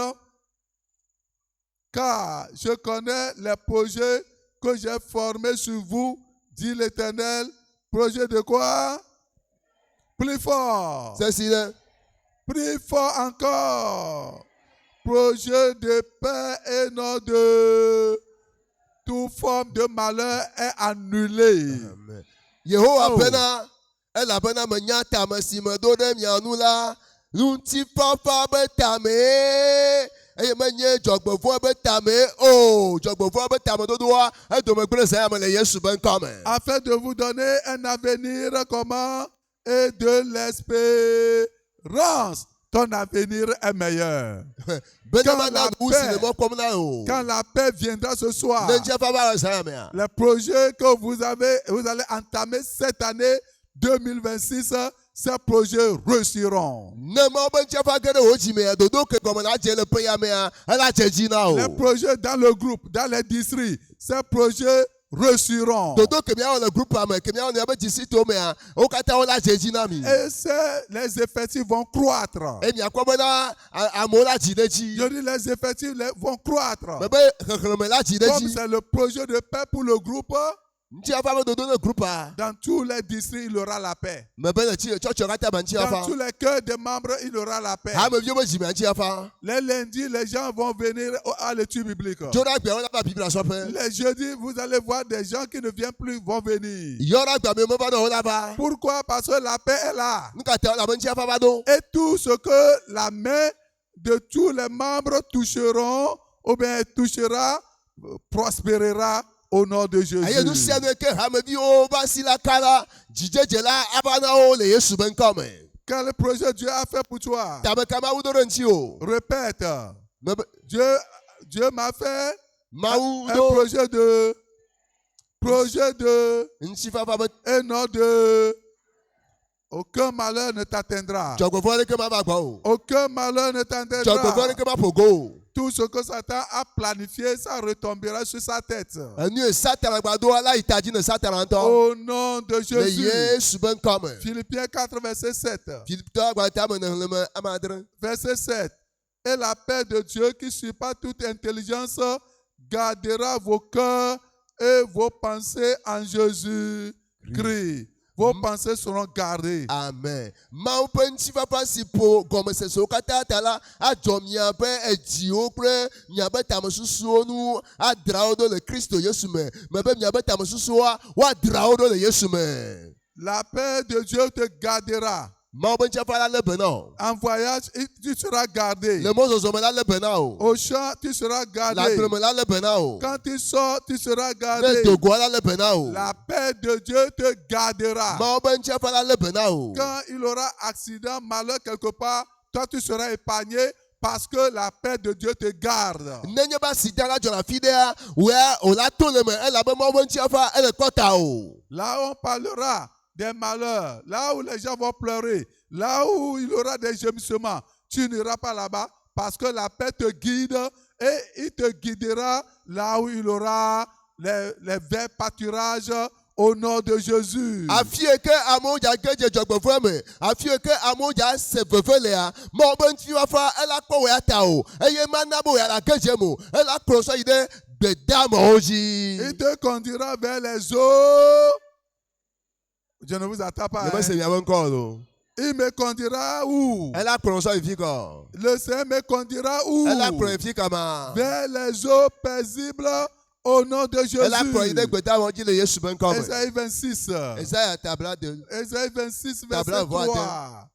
Car je connais les projets que j'ai formés sur vous, dit l'Éternel. Projet de quoi? Plus fort. sesi le Plus fort encore. Projet de paix et non de toute forme de malheur est annulé. Yehowa Oh. bena elabena menya tame si medo ɖe mia nu la ŋutifafa be tame eye menye dzɔgbevɔ be tame o dzɔgbevɔ be tamedodoa edome gblẽ zã me le Yesu be ŋkɔ me Afin de vous donner un avenir comment et de l'espérance ton avenir est meilleur. Benama la na paix- usi ne mo comme na o. Quand la paix viendra ce soir, Ne ntia fa ba sa me a. les projets que vous allez entamer cette année 2026, ces projets réussiront. Ne mo ben ntia fa gere o ji me a dodo ke comme na je le pe ya me a. Ala je ji na o. Les projets dans le groupe, dans les districts, ces projets réussiront. Dodo ke mi a le groupe a me ke mi a ne be ji si to me a. O kata o la je ji na mi. Et les effectifs vont croître. E mi akwa be na amo la ji de ji. Je dis les effectifs vont croître. Me be kekere la ji de Comme ji. c'est le projet de paix pour le groupe, Ntia fa be dodo le groupe a. dans tous les districts, il y aura la paix. Me be le chi church kata ban ntia Dans fa. tous les cœurs des membres, il y aura la paix. Ha me vieux be ji me ntia fa. Les lundis, les gens vont venir à l'étude biblique. Jora gbe wala ba bibla so pe. Les jeudis, vous allez voir des gens qui ne viennent plus vont venir. Yora gbe me ba do la ba. Pourquoi? Parce que la paix est là. Nka te la ban ntia fa ba do. Et tout ce que la main de tous les membres toucheront, ou bien touchera, prospérera au nom de Aye nu Jésus. sia ne ke ha me vi o ba si la kala. Jijeje la abana o le Yesu ben come. Quel projet Dieu a fait pour toi? Ta me kama u do nti o. Répète. Me be Dieu m'a fait ma u un do projet de, nti fa fa be et non de, aucun malheur ne t'atteindra. jogo vole ke ma ba gba o. Aucun malheur ne Jogo vole t'atteindra. ke ma pogo. Tout ce que Satan a planifié, ça retombera sur sa tête. Enu e satara gba do ala itaji ne satara nto. Au nom de Le Jésus. Yesu ben come. Philippiens 4, verset 7. Philippe to gba ta me ne le amadre. Verset 7. Et la paix de Dieu qui surpasse toute intelligence gardera vos cœurs et vos pensées en Jésus-Christ. Vos pensées seront gardées. Amen. Ma o pe nti fa pa si po gome se so kata ta la a jo mia pe eji o pre mia be ta mususu onu a dra o do le Kristo Yesu me. Me be mia be ta mususu wa dra o do le Yesu me. La paix de Dieu te gardera. Ma o pe nti fa la le bena. En voyage, tu seras gardé. Le mo zo me la le bena o. Au champ, tu seras La gardé. tre me la le bena o. Quand tu sors, tu seras Le gardé. dogo la le bena o. La paix de Dieu te gardera. Ma o pe nti fa la le bena o. Quand il aura accident, malheur quelque part, toi tu seras épargné parce que la paix de Dieu te garde. Nenye ba si dara jo la fidea we o la to le me e la be mo pe nti fa e le kota o. Là où on parlera des malheurs, là où les gens vont pleurer, là où il y aura des gémissements, tu n'iras pas là-bas parce que la paix te guide et il te guidera là où il y aura les verts pâturages au nom de Jésus. Afie ke amo ja geje jogbo fo me afie ke amo ja se vevele a mo ben ti wa fa ela po we ata o eye manabo ya la geje mo ela kroso ide bedamo oji Il te conduira vers les eaux. Je ne vous attends pas. ne me se Hein. ya won call o Il me conduira où? ela kroso ifi ko Le Seigneur me conduira où? ela pro ifi kama Vers les eaux paisibles au nom de ela pro ide Jésus. gbeta won ji le Yesu ben come Ésaïe 26. Isaiah tabla de Ésaïe 26, Tabla verset voix 3.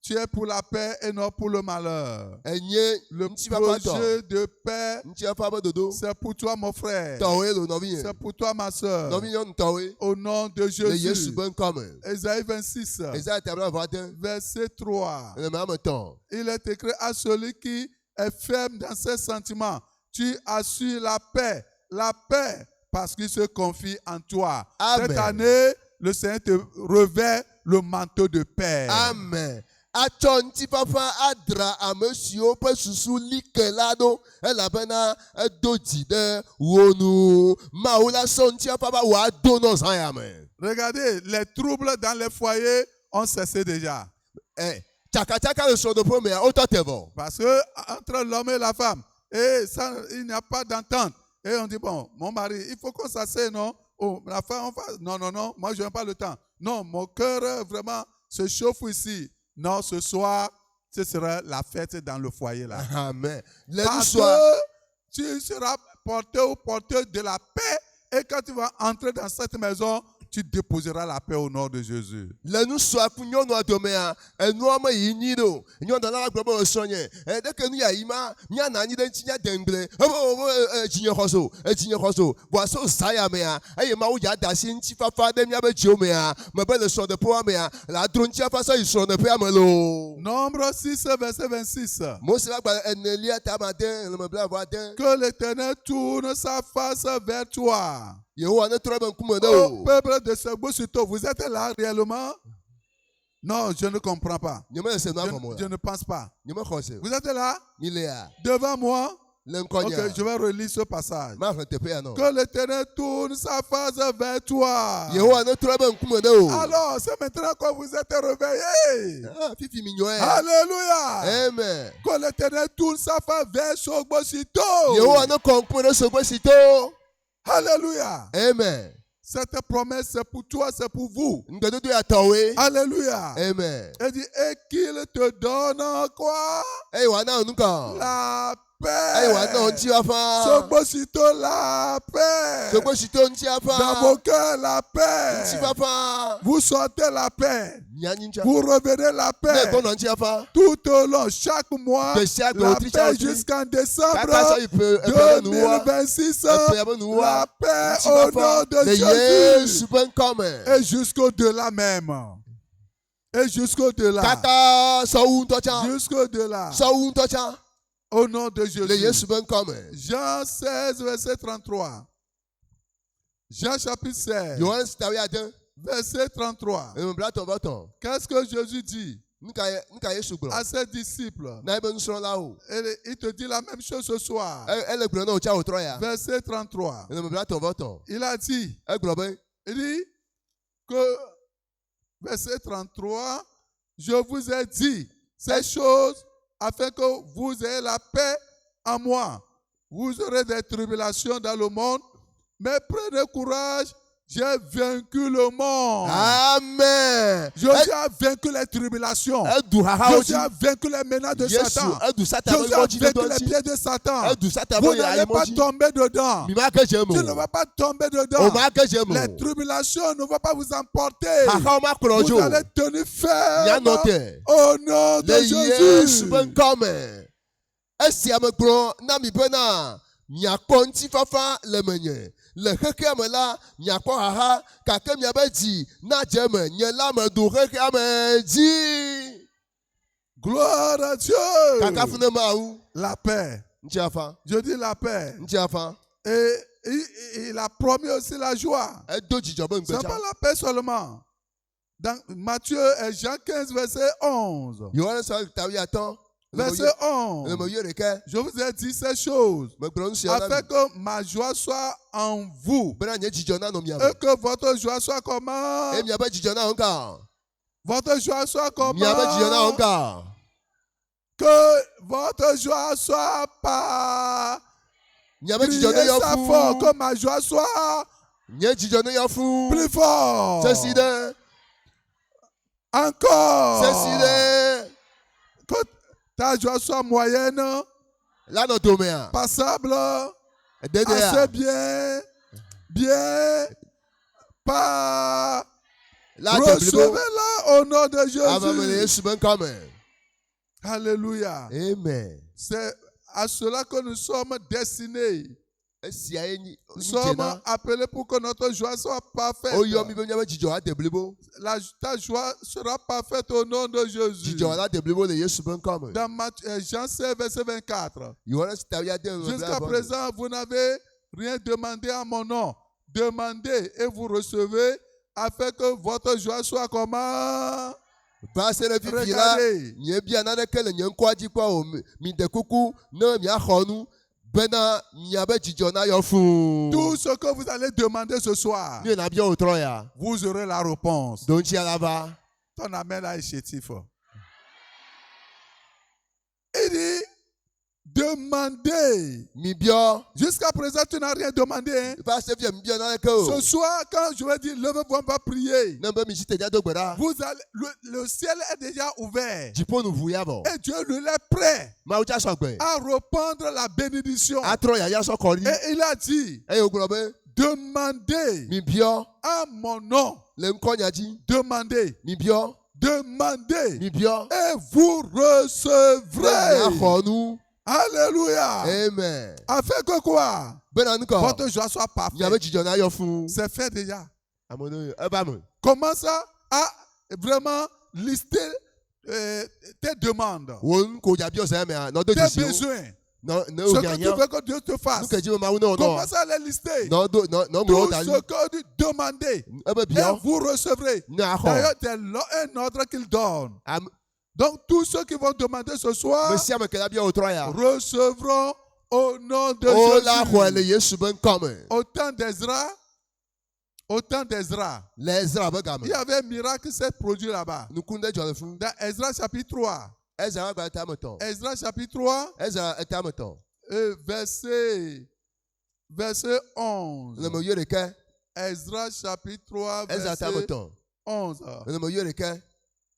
Tu es pour la paix et non pour le malheur. enye Le nti fa pa to projet de paix, nti fa ba dodo c'est pour toi, mon frère. to we lo no bi C'est pour toi, ma soeur. no bi yon to we Au nom de le Yesu Jésus. ben come Ésaïe 26, Isaiah tabla voix de verset 3. le même temps Il est écrit à celui qui est ferme dans ses sentiments. Tu assures la paix, parce qu'il se confie en toi. Amen. Cette année, le Seigneur te revêt le manteau de paix. Amen. Atso nti fafa adra amesio pe susu likelado elabena edo ji de wonu maula so nti fafa wa do no san ya me. Regardez, les troubles dans les foyers ont cessé déjà. Chaka le so do po me o to tevo. Parce que entre l'homme et la femme, et ça, il n'y a pas d'entente. Et on dit, bon, mon mari, il faut qu'on s'asseye, non? Oh, la femme, on fasse, non, moi je n'ai pas le temps. Non, mon cœur vraiment se chauffe ici. Non, ce soir, ce sera la fête dans le foyer là. Amen. Le Parce soir que tu seras porteur ou porteur de la paix. Et quand tu vas entrer dans cette maison, tu déposeras la paix au nom de Jésus. Le nusrɔ̃ ku nyɔnua domea enua me yi nyi ɖo nyɔnua la gblɔ be esrɔ̃nye ɖeke nu ya yi ma miana anyi ɖe ŋuti nya de ŋgble edzinye xɔso vɔaso zaya mea eye mawu dza da asi ŋutifafa ɖe míabe dziwo mea mebe le srɔ̃ɖeƒea mea le adro ŋuti afa se yi srɔ̃ɖeƒea me loo. Nombre 6, verset 26. Mose la gbalẽ enelia tamade le me blaʋade. Que l'Éternel tourne sa face vers toi. Yehowa ne trɔ eƒe ŋkume ɖe Au wò. peuple de Segbosuto, vous êtes là réellement? Non, je ne comprends pas. Nyemele se nua gɔme o Je la. ne pense pas. Nyemexɔ se o. Vous êtes là? Mi lea Devant moi? le Ok, ŋkɔnya. je vais relire ce passage. Maƒle teƒea nɔ. Que l'Éternel tourne sa face vers toi. Yehowa ne trɔ eƒe ŋkume ɖe wò. Alors, c'est maintenant que vous êtes réveillés. Ah, fifi mi nyɔe. Alléluia. Amen. Que l'Éternel tourne sa face vers Sogbosito. Yehowa ne kɔ ŋkume ɖe Sogbosito. Alléluia. Amen. Cette promesse, c'est pour toi, c'est pour vous. Ŋgbedodo ya tɔwoe. Alléluia. Amen. Il dit, et qu'il te donne quoi? Eye wòana nu kan. La Eye wòana paix. ŋutifafa. Sogbosito, la paix. Sogbosito Dans ŋutifafa. vos cœurs, la paix. Ŋutifafa. Vous sortez la paix. Mianyi ŋutia. Vous revenez la Ne paix. gbɔnɔ ŋutifafa. Tout au long, chaque mois, Gbe sia gbe la wòtri paix tsa wòtri. jusqu'en décembre Kaka sɔ yi ƒe ƒe nuwa. 2026. Eƒe ƒe nuwa. La paix au nom de Le Jésus. Yesu ƒe ŋkɔme. Et jusqu'au-delà même. Et jusqu'au-delà. Kaka sɔwu ŋutɔ tsã. Jusqu'au-delà. Sɔwu ŋutɔ tsã. Au nom de Le Jésus. Yesu ƒe ŋkɔme. Jean 16, verset 33. Jean chapitre 16, Yohane tawi ade. verset 33. Emeblatɔ bɔtɔ. Qu'est-ce que Jésus dit Nuka Yesu gblɔ. à ses disciples? Na ebe nusrɔ̃lawo. Et il te dit la même chose ce soir. Ele gblɔ na wò tsa wòtrɔ ya. Verset 33. Emeblatɔ bɔtɔ. Il a dit, Egblɔ be. il dit que, verset 33, je vous ai dit ces choses afin que vous ayez la paix en moi. Vous aurez des tribulations dans le monde, mais prenez courage, j'ai vaincu le monde. Amen. Jésus a vaincu les tribulations. Edu hahawo Jésus dzi. a vaincu les menaces de Yesu Satan. edu Satan ƒe Jésus a ŋɔdzi vaincu ɖe les dzi. pieds de Satan. Edu Satan Vous ƒe n'allez pas ayemɔdzi. tomber dedans. Mi ma ke dze Tu ne me o. vas pas tomber O dedans. ma ke dze me Les o. tribulations ne vont pas vous emporter. Hahawo ma kplɔ dzo. Vous allez tenir ferme Mianɔ te. au nom de Le Yesu Jésus. ƒe ŋkɔme. Esia me gblɔ na mi bena miakpɔ ŋutifafa le menye. Le xexea me la miakpɔ haha gake miabe dzi nadze me nye la me do xexea me dzi. Gloire à Dieu. Kakafu ne Mawu. La paix. Ŋutifafa. Je dis la paix. Ŋutifafa. Et il a promis aussi la joie. Edo dzidzɔ be Ce n'est ŋgbetsa. pas la paix seulement. Dans Matthieu et Jean 15, verset 11. Yohane sɔ tawi atɔ. Verset 11. Le me yɔ ɖeke. Je vous ai dit ces choses Megblɔ nu sia na afin mi. que ma joie soit en vous Bena nye dzidzɔ nanɔ mia et me. que votre joie soit comment? Eye miabe dzidzɔ na wo ŋka. Votre joie soit comment? Miabe dzidzɔ na wo ŋka. Que votre joie soit pas Miabe dzidzɔ ne crier yɔ ça fort, fuu. que ma joie soit Nye dzidzɔ ne yɔ fuu. plus fort. Sesi ɖe. Encore. Sesi ɖe. Que ta joie soit moyenne, La nɔ domea. passable, assez Dedea. bien, pas. La te blibo. Recevez-la au nom de Ava me le Jésus. Yesu ƒe ŋkɔme. Alléluia. Amen. C'est à cela que nous sommes destinés. Esia ye nyi Nous sommes dzena. appelés pour que notre joie soit parfaite. Oyɔ mi be miabe dzidzɔ ade blibo. Ta joie sera parfaite au nom de Jésus. Dzidzɔ la de blibo le Yesu ƒe ŋkɔme. Dans Jean 16, verset 24. Yohane tawi ade me Jusqu'à bla bɔ. présent, vous n'avez rien demandé à mon nom. Demandez et vous recevez afin que votre joie soit comment? Va se ɖe fifi la. Regardez. Nye bia naneke le nye ŋkɔa dzi kpɔ o. Mi de kuku ne miaxɔ nu. Bena miabe dzidzɔ na yɔ fuu. Tout ce que vous allez demander ce soir, Mi na bia o trɔ ya. vous aurez la réponse. Do ŋuti la va. Ton amen là est chétif. Il dit, demandez. Mi biɔ. Jusqu'à présent, tu n'as rien demandé. Hein? Va se fia mi biɔ naneke o. Ce soir, quand je vais dire, levez-vous, on va prier. Ne be mi si te dza do gbe ɖa. Vous allez, le ciel est déjà ouvert. Dziƒo nu ʋu ya bɔ. Et Dieu lui est prêt Mawu tsa sɔ gbe. à répandre la bénédiction. Atrɔ yaya sɔ kɔli. Et il a dit, Eye wogblɔ be. demandez mibio à mon nom. le nkɔnyadzi Demandez. mibio Demandez. mibio Et vous recevrez. yaxɔnu Alléluia. amen Afin que quoi? bena nu kɔ Votre joie soit miabe parfaite. dzidzɔ na yɔ fuu C'est fait déjà. amewo eba me Commence à vraiment lister tes demandes, wɔn ko dzabi ɔsɛ mea n'ɔdo tes dzesi o besoins. ne Ce o que tu nyanya veux que Dieu te fasse. nu kɛdzi me mawu ne o nɔ Commence à les lister. n'ɔŋlɔ Tout da ce li que tu demandez, ebe et bia vous recevrez. ne axɔ D'ailleurs, c'est un ordre qu'il donne. Donc, tous ceux qui vont demander ce soir me sia me kɛla bia o trɔ ya recevront au nom de o la xɔe le Jésus. Yesu be ŋkɔme Au temps d'Ezra, le Ezra be game il y avait un miracle qui s'est produit là-bas. nukun ɖe dzɔ le funu Dans Ezra chapitre 3. Ezra gba eta me tɔ Ezra chapitre 3, Ezra eta me tɔ verset 11. le me yɔ ɖeke Ezra chapitre 3, Ezra eta me verset tɔ 11. le me yɔ ɖeke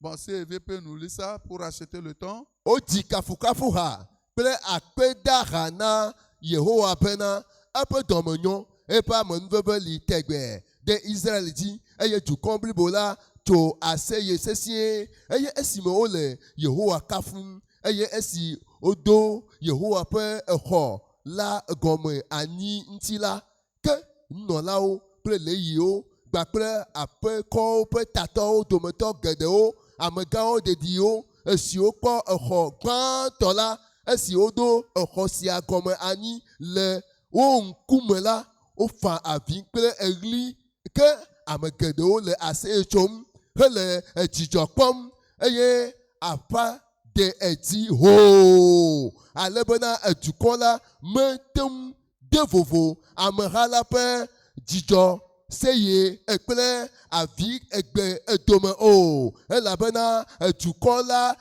Bon, si EV peut nous lire ça pour acheter le temps. o dzi kafukafu ha kple akpedaha na Yehowa bena eƒe dɔmenyɔ eƒe amenuveve li tegbe ɖe Israel dzi eye dukɔ blibo la tso aseye sesĩe eye esime wole Yehowa kafum eye esi wodo Yehowa ƒe exɔ la gɔme anyi ŋuti la ke nunɔlawo kple leyiwo kpakple aƒekɔwo ƒe tatɔwo dometɔ geɖewo amegãwo dediwo esiwo kpɔ exɔ gbãtɔ la esi wodo exɔ sia gɔme anyi le wo ŋkume la wofa avi kple eɣli ke ame geɖewo le aseye tsom hele edzidzɔ kpɔm eye aƒa de edzi hoo ale bena edukɔ la mete ŋu de vovo ameha la ƒe dzidzɔ seye kple avi egbe edome o elabena edukɔ la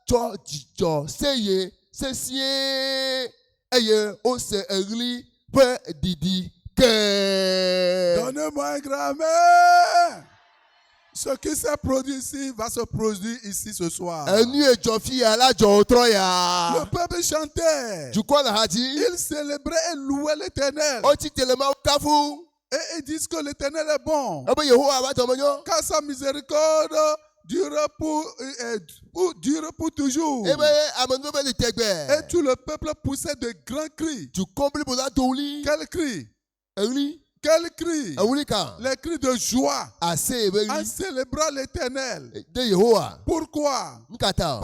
tsɔ dzidzɔ seye sesĩe eye wose eɣli ƒe didi ke. Donnez-moi un grand amen. Ce qui s'est produit ici va se produire ici ce soir. enu edzɔ fi ya la dzɔ wotrɔ Le ya. peuple chantait. dukɔ le ha dzi. Ils célébraient et louaient l'Éternel. wotsi telema kafu. Et ils disent que l'Éternel est bon. ebe Yehowa va dɔmenyɔ. Car sa miséricorde dure pour toujours. ebe amenuveve li Et tegbe. tout le peuple poussait de grands cris. dukɔ blibo la do wuli. Quel cri? eɣli. Quel cri? ewuli kan. Les cris de joie ase ebe en ɣli. célébrant l'Éternel. de Yehowa. Pourquoi? nkata.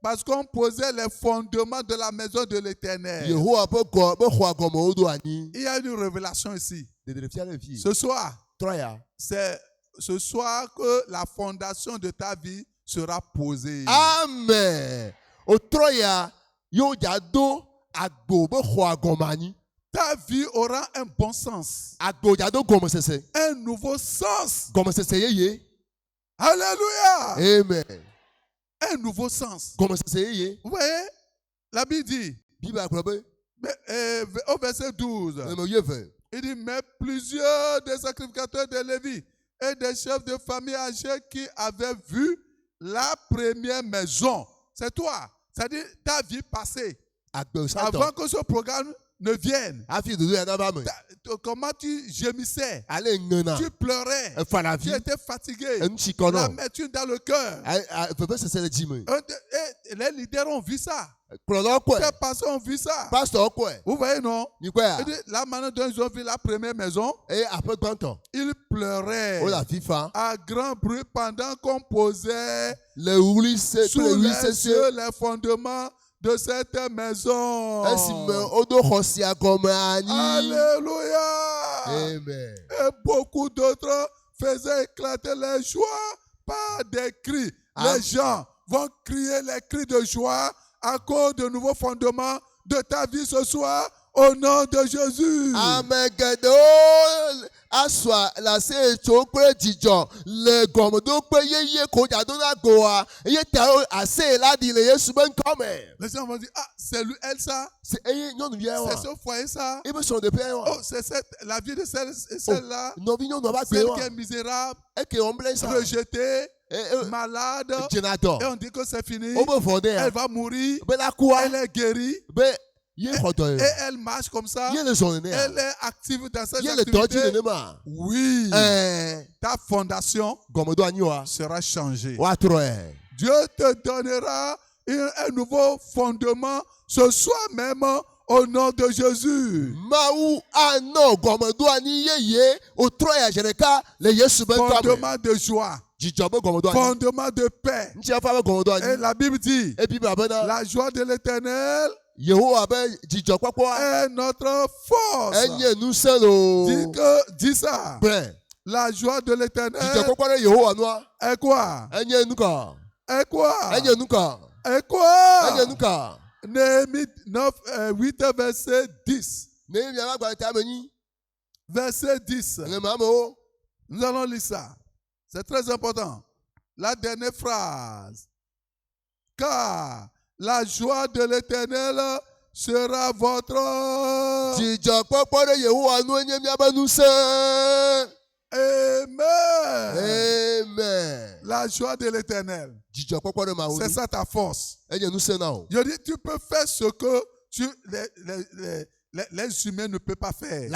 Parce qu'on posait les fondements de la maison de l'Éternel. Yehowa ƒe xɔa gɔme woɖo anyi. Il y a une révélation ici. Dedefia le fi. Ce soir, Trɔ ya. c'est ce soir que la fondation de ta vie sera posée. Amen. O trɔ ya yewo dza do agbo be xɔa gɔme anyi. Ta vie aura un bon sens. Agbo dza do gɔmesese. Un nouveau sens. Gɔmesese yeye. Alléluia. Amen. Un nouveau sens. Gɔmesese yeye. Vous voyez, la Bible dit, Bible agblɔ be au verset 12, eme yeve. il dit, mais plusieurs des sacrificateurs de Lévi et des chefs de famille âgés qui avaient vu la première maison, c'est toi, c'est-à-dire ta vie passée, Agbo avant satɔ. que ce programme ne vienne. Hafi dodo ya nava me. Comment tu gémissais, Ale ŋena. tu pleurais, Efa la tu vi. étais fatigué, Eŋutsi kɔnɔ. l'amertume dans le cœur. Vevesese le dzi me. Et les leaders ont vu ça. Kplɔlawo Les kɔe. pasteurs ont vu ça. Pastor kɔe. Vous voyez, non? Mikɔe ya. Il dit, la manière dont ils ont vu la première maison, Eye aƒe gbãtɔ. ils pleuraient Wo le avi fa. à grand bruit pendant qu'on posait Le wuli se sous kple wuli les sese. yeux les fondements de cette maison. Esime woɖo xɔ sia gɔme anyi. Alléluia. Amen. Et beaucoup d'autres faisaient éclater les joies par des cris. Amen. Les gens vont crier les cris de joie à cause de nouveaux fondements de ta vie ce soir au nom de Jésus. Ame geɖewo asɔ lase tso kple dzidzɔ le gɔmeɖokpe yeye ko dzado na goa eye ta ase la ɖi le Yesu be ŋkɔme. Les gens vont dire, ah, c'est lui, elle ça, Eye nyɔnuvia c'est wa. ce foyer ça. Ebe sɔn de pe wa. Oh, c'est la vie de celle-là, Nɔvi nyɔnua ba gbe celle wa. qui est misérable, Eke wɔn ble sa. rejetée, malade. Dzena Et dɔ. on dit que c'est fini. Wo be vɔ de ya. Elle va mourir. Be la kua. Elle est guérie. Be Ye khoto. Et elle marche comme ça. Ye le son ne. Elle est active dans ses Ye le toji activités. ne ma. Oui. Ta fondation Gomodo ani wa. sera changée. Wa tro. Dieu te donnera un nouveau fondement ce soir même au nom de Jésus. Maou ano gomodo ani ye o tro ya jereka le Yesu ben toi. Fondement de joie. Fondement de paix. Et la Bible dit, la joie de l'Éternel est notre force. Dis ça. La joie de l'Éternel est quoi? Est quoi? Est quoi? Néhémie 9, 8, verset 10. Verset 10. Nous allons lire ça. C'est très important. La dernière phrase. Car la joie de l'Éternel sera votre. Amen. Amen. La joie de l'Éternel. C'est ça ta force. Je dis, tu peux faire ce que les humains ne peuvent pas faire.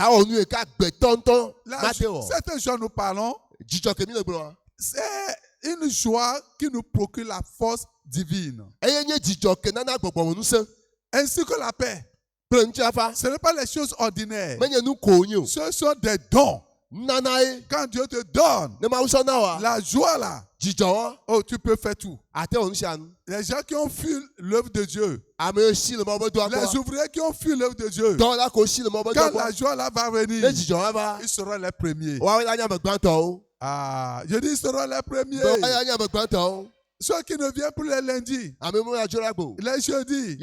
Certains gens nous parlons. C'est une joie qui nous procure la force divine. Ainsi que la paix. Ce n'est pas les choses ordinaires. Ce sont des dons. Quand Dieu te donne la joie là, oh, tu peux faire tout. Les gens qui ont fui l'œuvre de Dieu, les ouvriers qui ont fui l'œuvre de Dieu, quand la joie là va venir, ils seront les premiers. Ah, je dis ils seront les premiers. Ceux qui ne viennent plus les lundis, les jeudis,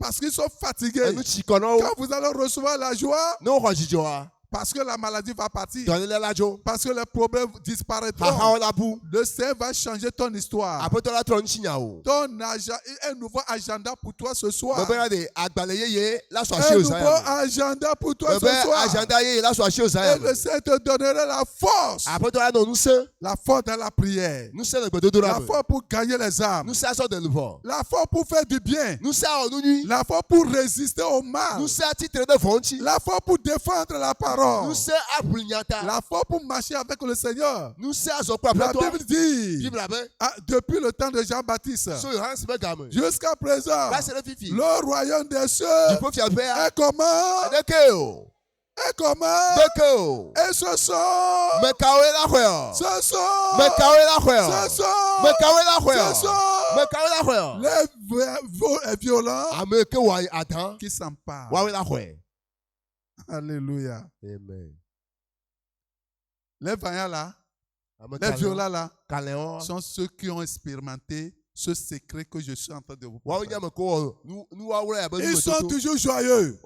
parce qu'ils sont fatigués. Quand vous allez recevoir la joie, parce que la maladie va partir, parce que les problèmes disparaîtront, le Seigneur va changer ton histoire. Un nouveau agenda pour toi ce soir. Un nouveau agenda pour toi ce soir. Et le Seigneur te donnera la force. La force dans la prière. La force pour gagner les âmes. La force pour faire du bien. La force pour résister au mal. La force pour défendre la parole. La force pour marcher avec le Seigneur. La Bible dit, depuis le temps de Jean-Baptiste jusqu'à présent, le royaume des cieux est comment? Et comment? Et ce sont les violents qui s'emparent. Alléluia. Amen. Les vaillants là, les violents là, sont ceux qui ont expérimenté ce secret que je suis en train de vous parler. Ils sont toujours joyeux.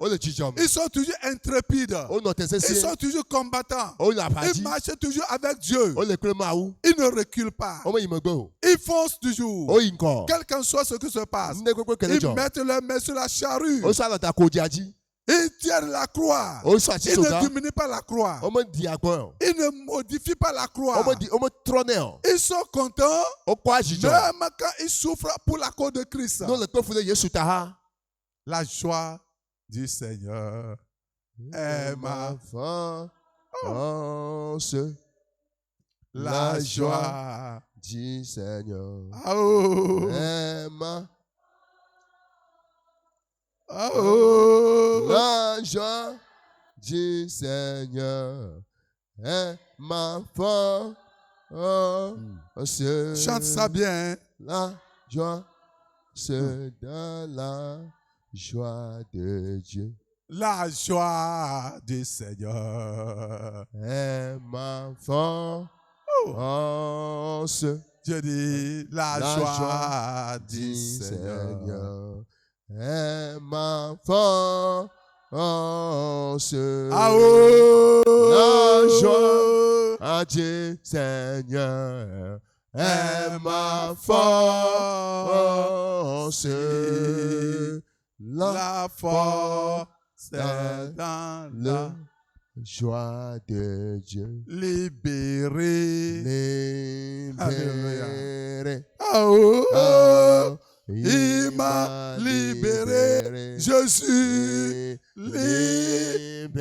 Ils sont toujours intrépides. Ils sont toujours combattants. Ils marchent toujours avec Dieu. Ils ne reculent pas. Ils foncent toujours. Quel qu'en soit ce qui se passe. Ils mettent leurs mains sur la charrue. Ils tiennent la croix. Ils ne diminuent pas la croix. Ils ne modifient pas la croix. Ils sont contents même quand ils souffrent pour la cause de Christ. La joie du Seigneur est ma force. La joie du Seigneur est ma la joie du Seigneur est ma force. Chante ça bien. La joie, c'est dans la joie de Dieu. La joie du Seigneur est ma force. Je dis la joie du Seigneur est ma force. La joie du Seigneur est ma force. La force est dans la joie de Dieu. Libéré. Libéré. il m'a libéré. Je suis libéré.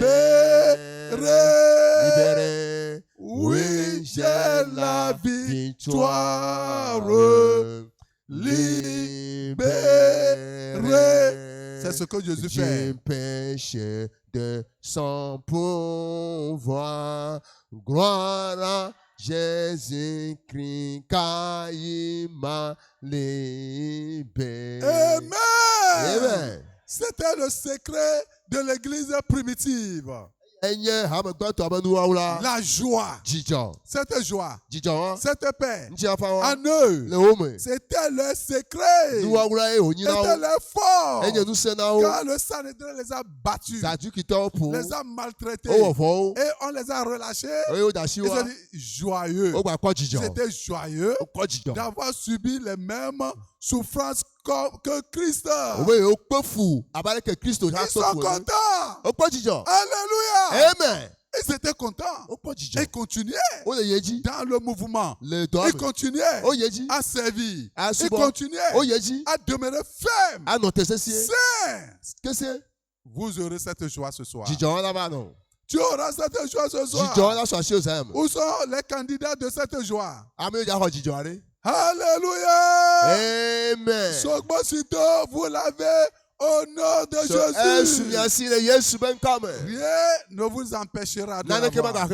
Oui, j'ai la victoire. Libéré. C'est ce que Jésus fait. J'ai péché de son pouvoir. Gloire à Jésus-Christ, car il m'a libéré. Amen. Amen. C'était le secret de l'église primitive. La joie, cette joie, cette paix, en eux, c'était le secret, c'était leur force. Quand le Sanhédrin les a battus, les a maltraités, et on les a relâchés, ils ont dit joyeux. C'était joyeux d'avoir subi les mêmes souffrances que Christ. Ils sont contents. Alléluia. Amen. Ils étaient contents. Ils continuaient dans le mouvement. Ils continuaient à servir. Ils continuaient à demeurer fermes. Saints. Vous aurez cette joie ce soir. Tu auras cette joie ce soir. Où sont les candidats de cette joie? Alléluia. Amen. Sogbo-sito, vous l'avez au nom de Jésus. Rien ne vous empêchera de l'avoir.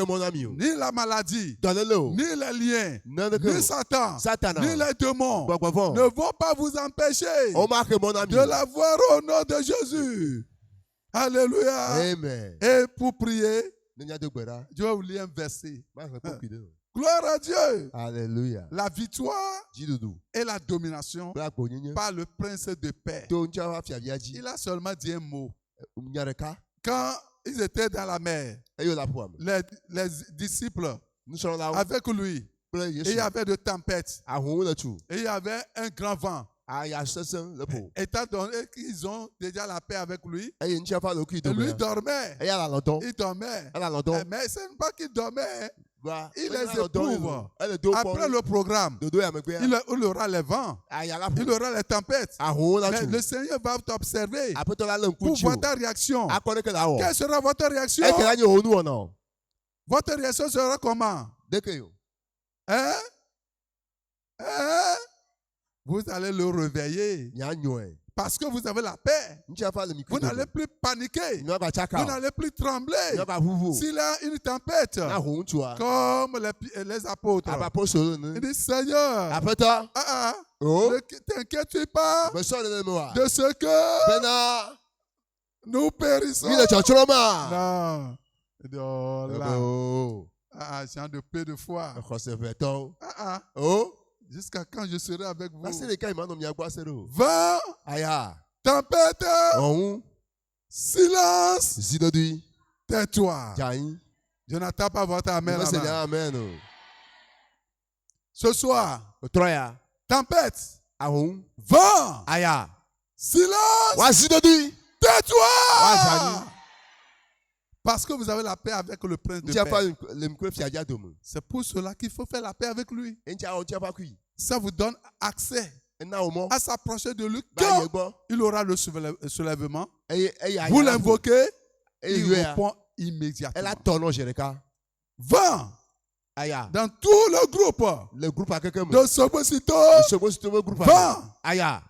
Ni la maladie, ni les liens, ni Satan, ni les démons ne vont pas vous empêcher de l'avoir au nom de Jésus. Alléluia. Amen. Et pour prier, je vais vous lire un verset. Gloire à Dieu. Alléluia. La victoire et la domination par le prince de paix. Il a seulement dit un mot. Quand ils étaient dans la mer, les disciples avec lui, et il y avait de tempêtes, et il y avait un grand vent. Étant donné qu'ils ont déjà la paix avec lui, et lui dormait. Il dormait. Mais ce n'est pas qu'il dormait. Il les éprouve. Après le programme, il aura les vents, il aura les tempêtes. Mais le Seigneur va t'observer pour voir ta réaction. Quelle sera votre réaction? Votre réaction sera comment? Hein? Vous allez le réveiller. Parce que vous avez la paix. Vous n'allez plus paniquer. Vous n'allez plus trembler. S'il y a une tempête, comme les apôtres, il dit Seigneur, ne t'inquiète pas de ce que nous périssons. Non. Il dit, oh là. J'ai de peu de foi. Jusqu'à quand je serai avec vous? Vent, tempête, silence, tais-toi. Je n'attends pas votre amen. Ce soir, tempête, vent, silence, tais-toi. Parce que vous avez la paix avec le prince de paix. C'est pour cela qu'il faut faire la paix avec lui. Ça vous donne accès à s'approcher de lui. Quand il aura le soulèvement, vous l'invoquez, il répond immédiatement. Vent dans tout le groupe de Sogbo-sito, vent,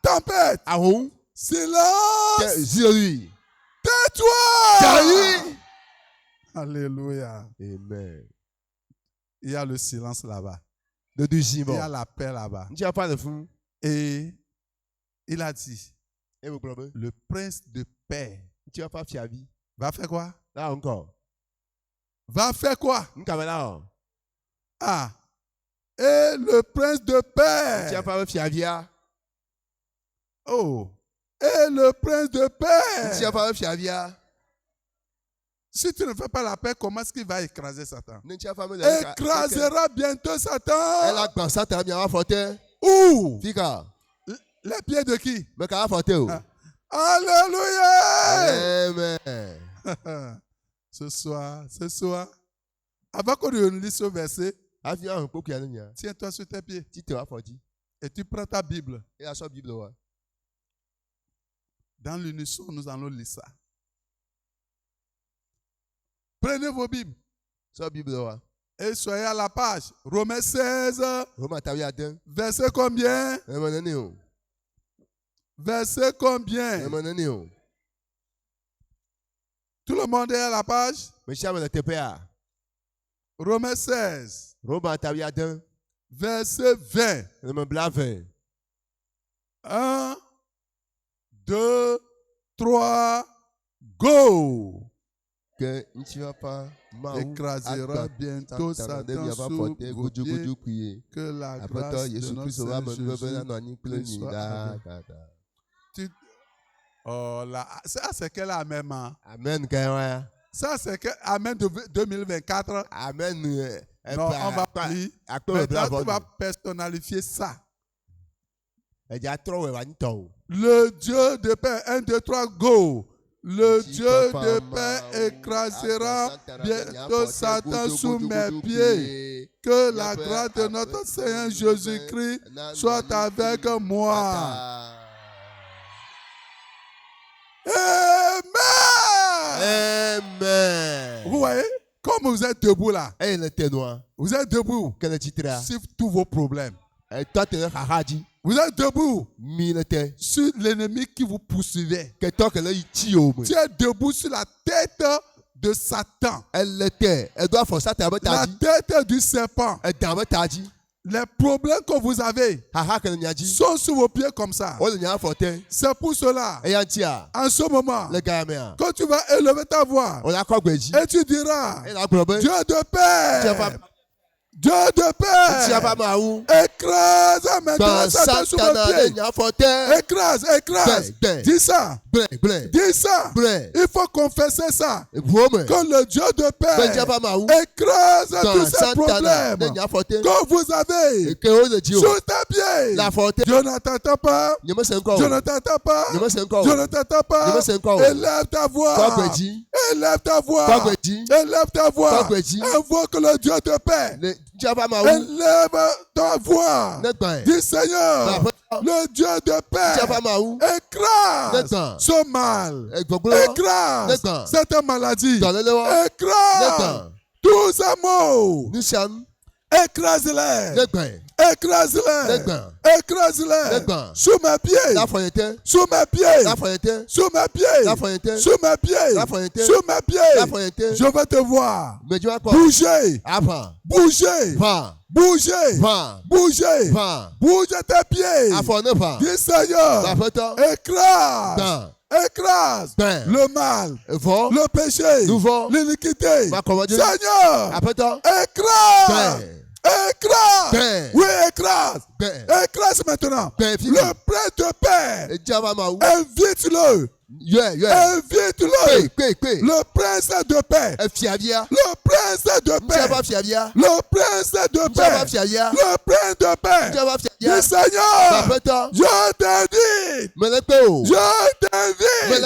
tempête, silence, tais-toi. Alléluia. Amen. Il y a le silence là-bas. Il y a la paix là-bas. Et il a dit, le prince de paix va faire quoi? Va faire quoi? Ah. Et le prince de paix. Oh. Et le prince de paix. Si tu ne fais pas la paix, comment est-ce qu'il va écraser Satan? Écrasera bientôt Satan. Où? Les pieds de qui? Alléluia! Amen. Ce soir, avant qu'on ne lise ce verset, tiens-toi sur tes pieds et tu prends ta Bible Dans l'unisson, nous allons lire ça. Prenez vos Bibles So Bible wa. et soyez à la page. Romains 16, Roma tawi adan. verset combien? Emanani o. Verset combien? Emanani o. Tout le monde est à la page? Me shama na tepe a. Romains 16, Roma tawi adan. verset 20. Eman blave. 1, 2, 3, go! Que ntiwa pa ma Écrasera bientôt Satan sous vos pieds. Que la grâce de notre Seigneur Jésus soit avec vous. Oh là, ça c'est quel amen? Hein? Amen kaya. Ça c'est quel amen de 2024? Amen. Non, on va prier. Maintenant, tu vas personnalifier ça. Le Dieu de paix, 1, 2, 3, go! Le Dieu de paix écrasera bientôt Satan sous mes pieds. Que la grâce de notre Seigneur Jésus-Christ soit avec moi. Amen. Amen. Vous voyez, comme vous êtes debout là, vous êtes debout sur tous vos problèmes. Vous êtes debout sur l'ennemi qui vous poursuivait. Tu es debout sur la tête de Satan. La tête du serpent. Les problèmes que vous avez sont sur vos pieds comme ça. C'est pour cela, en ce moment, quand tu vas élever ta voix et tu diras, Dieu de paix, Dieu de paix, écrase maintenant Satan sous mes pieds. Écrase, écrase. Dis ça. Dis ça. Il faut confesser ça. Que le Dieu de paix écrase tous ces problèmes que vous avez sur tes pieds. Dieu ne t'entend pas. Dieu ne t'entend pas. Dieu ne t'entend pas. Élève ta voix. Élève ta voix. Élève ta voix. Invoque le Dieu de paix. Élève ta voix. Dis Seigneur, le Dieu de paix écrase ce mal. Écrase cette maladie. Écrase tous ces maux. Écrase-les. Écrase-les. Écrase-les. Sous mes pieds. Sous mes pieds. Sous mes pieds. Sous mes pieds. Sous mes pieds. Je vais te voir. Bouger. Bouger. Bouger. Bouger. Bouger tes pieds. Dis Seigneur. Écrase. Écrase le mal, le péché, l'iniquité. Seigneur, écrase. Écrase. Oui, écrase. Écrase maintenant. Le prince de paix. Invite-le. Invite-le. Le prince de paix. Le prince de paix. Le prince de paix. Le prince de paix. Dis Seigneur, je t'invite. Je t'invite.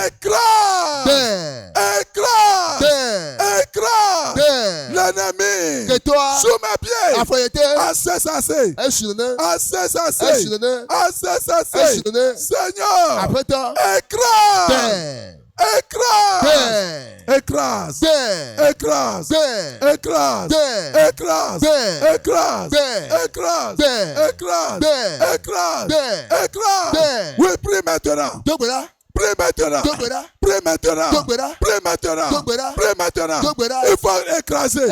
Écrase. Écrase. Écrase. L'ennemi. Sous mes pieds. Assez, assez. Assez, assez. Assez, assez. Seigneur. Écrase. Écrase. Écrase. Écrase. Écrase. Écrase. Écrase. Écrase. Écrase. Écrase. Écrase. Oui, prie maintenant. Prie maintenant. Prie maintenant. Prie maintenant. Prie maintenant. Il faut écraser.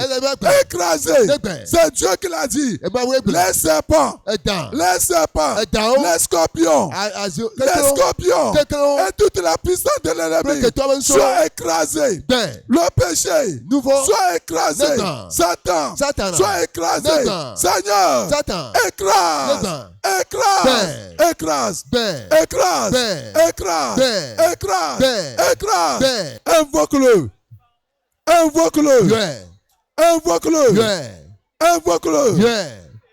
Écraser. C'est Dieu qui l'a dit. Les serpents. Les serpents. Les scorpions. Les scorpions. Et toute la puissance de l'ennemi. Soient écrasés. Le péché. Soit écrasé. Satan. Soit écrasé. Seigneur. Écrase. Écrase. Écrase. Écrase. Écrase. Écrase. Écrase. Invoque-le. Invoque-le. Invoque-le. Invoque-le.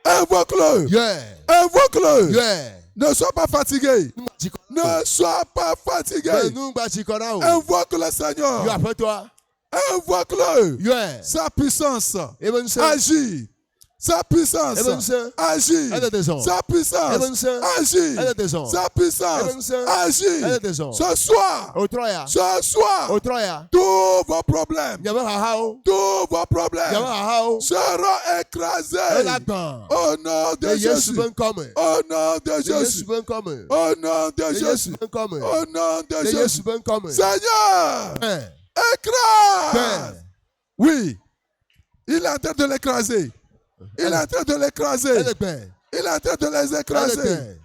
Invoque-le. Invoque-le. Ne sois pas fatigué. Ne sois pas fatigué. Invoque le Seigneur. Invoque-le. Sa puissance agit Sa puissance Ebense. agit. Elle est désormais. Sa puissance Ebense. agit. Elle est désormais. Sa puissance Ebense. agit. Elle est désormais. Ce soir, Otroya. ce soir, Otroya. tous vos problèmes, Yaba hahao. tous vos problèmes Yaba hahao. seront écrasés Elle attend. au nom de Yesu Jésus. ben come. Au nom de Yesu Jésus. ben come. Au nom de Yesu Jésus. ben come. Au nom de Yesu Jésus. ben come. Seigneur, Ben. écrase. Ben. Oui. Il est en train de l'écraser. Il est en train de l'écraser. Elle est ben. Il est en train de les Elle est écraser. ben.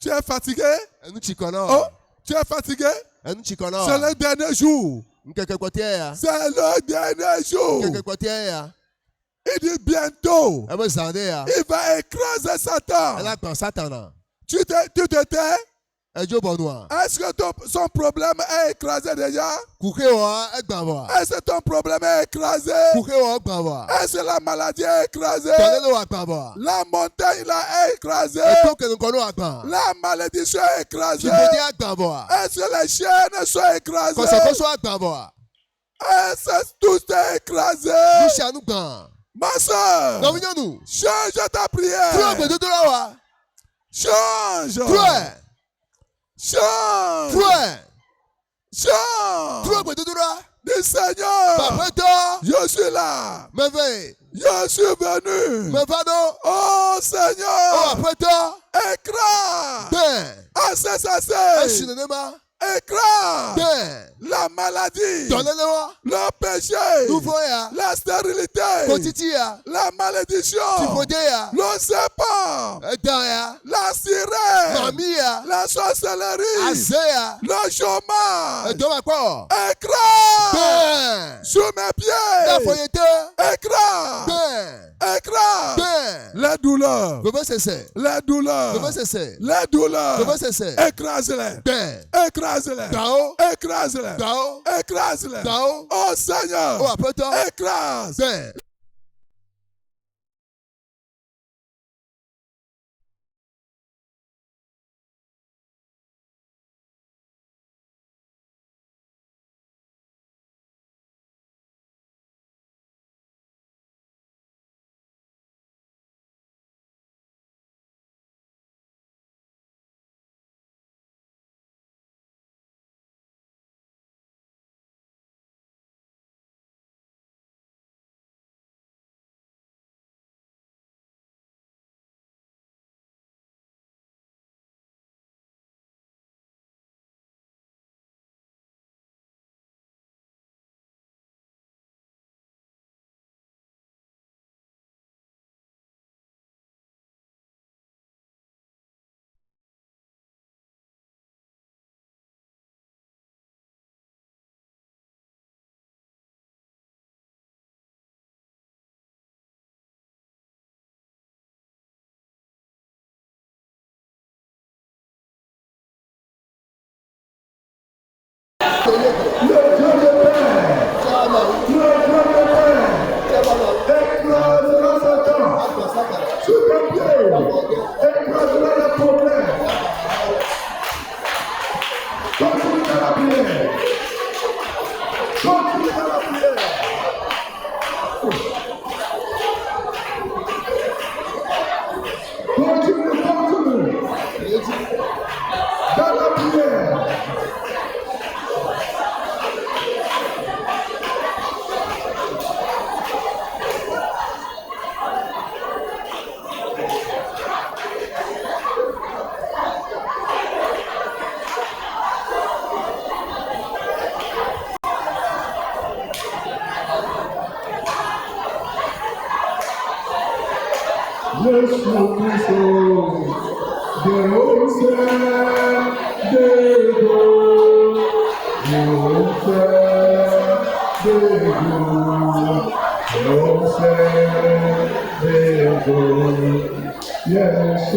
Tu es fatigué? Enu chikono. Oh, tu es fatigué? Enu chikono. C'est le dernier jour. Nkeke kwatie ya. C'est le dernier jour. Nkeke kwatie ya. Il dit bientôt, Ebe zande ya. il va écraser Satan. Elle attend Satan. Tu te tais? Ejo bonwa. Est-ce que son problème est écrasé déjà? Kuke wa egbawa. Est-ce que ton problème est écrasé? Kuke wa egbawa. Est-ce que la maladie est écrasée? Tolelo wa egbawa. La montagne là est écrasée. Eto kenukono agba. La malédiction est écrasée. Chibodi agbawa. Est-ce que les chaînes sont écrasées? Kosokoso agbawa. Est-ce que tout est écrasé? Lucianu gban. Ma soeur, Novinyanu. change ta prière. Tuwa gbedodo la wa. Change. Tuwa. Change. Tuwa. Change. Tuwa gbedodo la. Dis Seigneur, Papeto. je suis là. Meve. Je suis venu. Mevado. Oh O Seigneur, apeto. écrase. Ben. Assez. Eshinenema. Écrase Ben. la maladie, Tolele wa. le péché, Nouveau ya. la stérilité, Kotiti ya. la malédiction, Tifode ya. le serpent, Edan ya. la sirène, Mami ya. la sorcellerie, Aze ya. le chômage. Edo makpo. Écrase Ben. sous mes pieds. Dafoyete. Écrase, Ben. écrase Ben. les douleurs, Bebe sese. les douleurs, Bebe sese. les douleurs. Bebe sese. Écrase-les, Ben. écrase-les, Dao. écrase-les, Dao. écrase-les. Dao. Oh Seigneur, O apeto. écrase. Ben. Yes,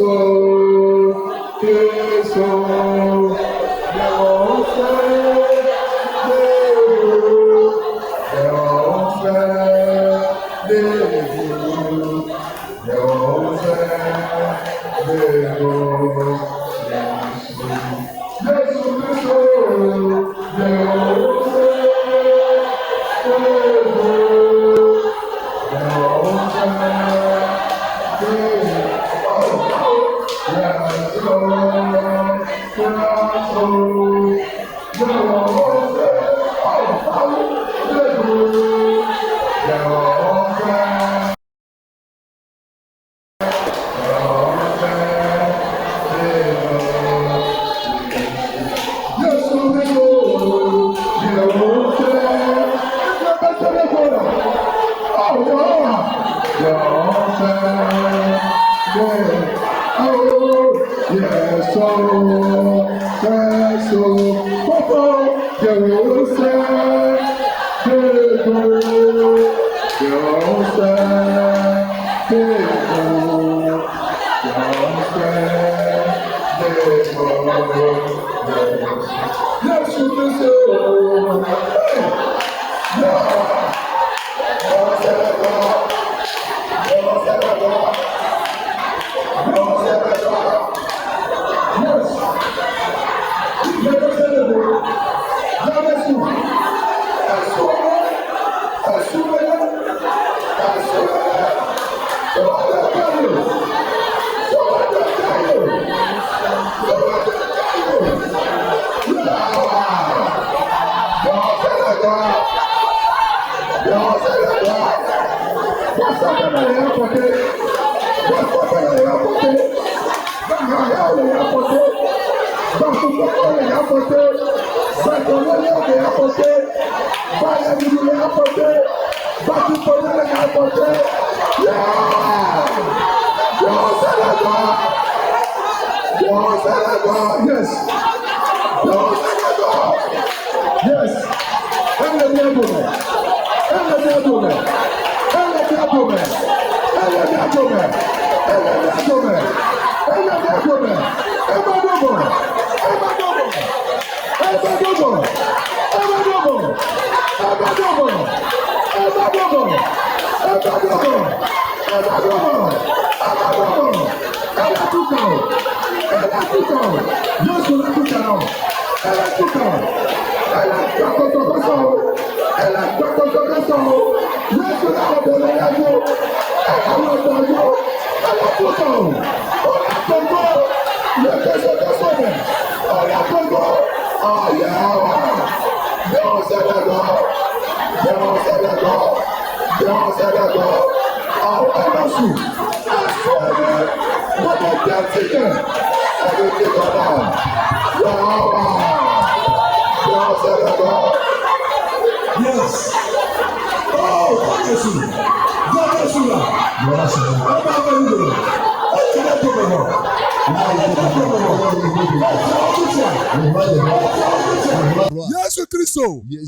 Jésus Christ,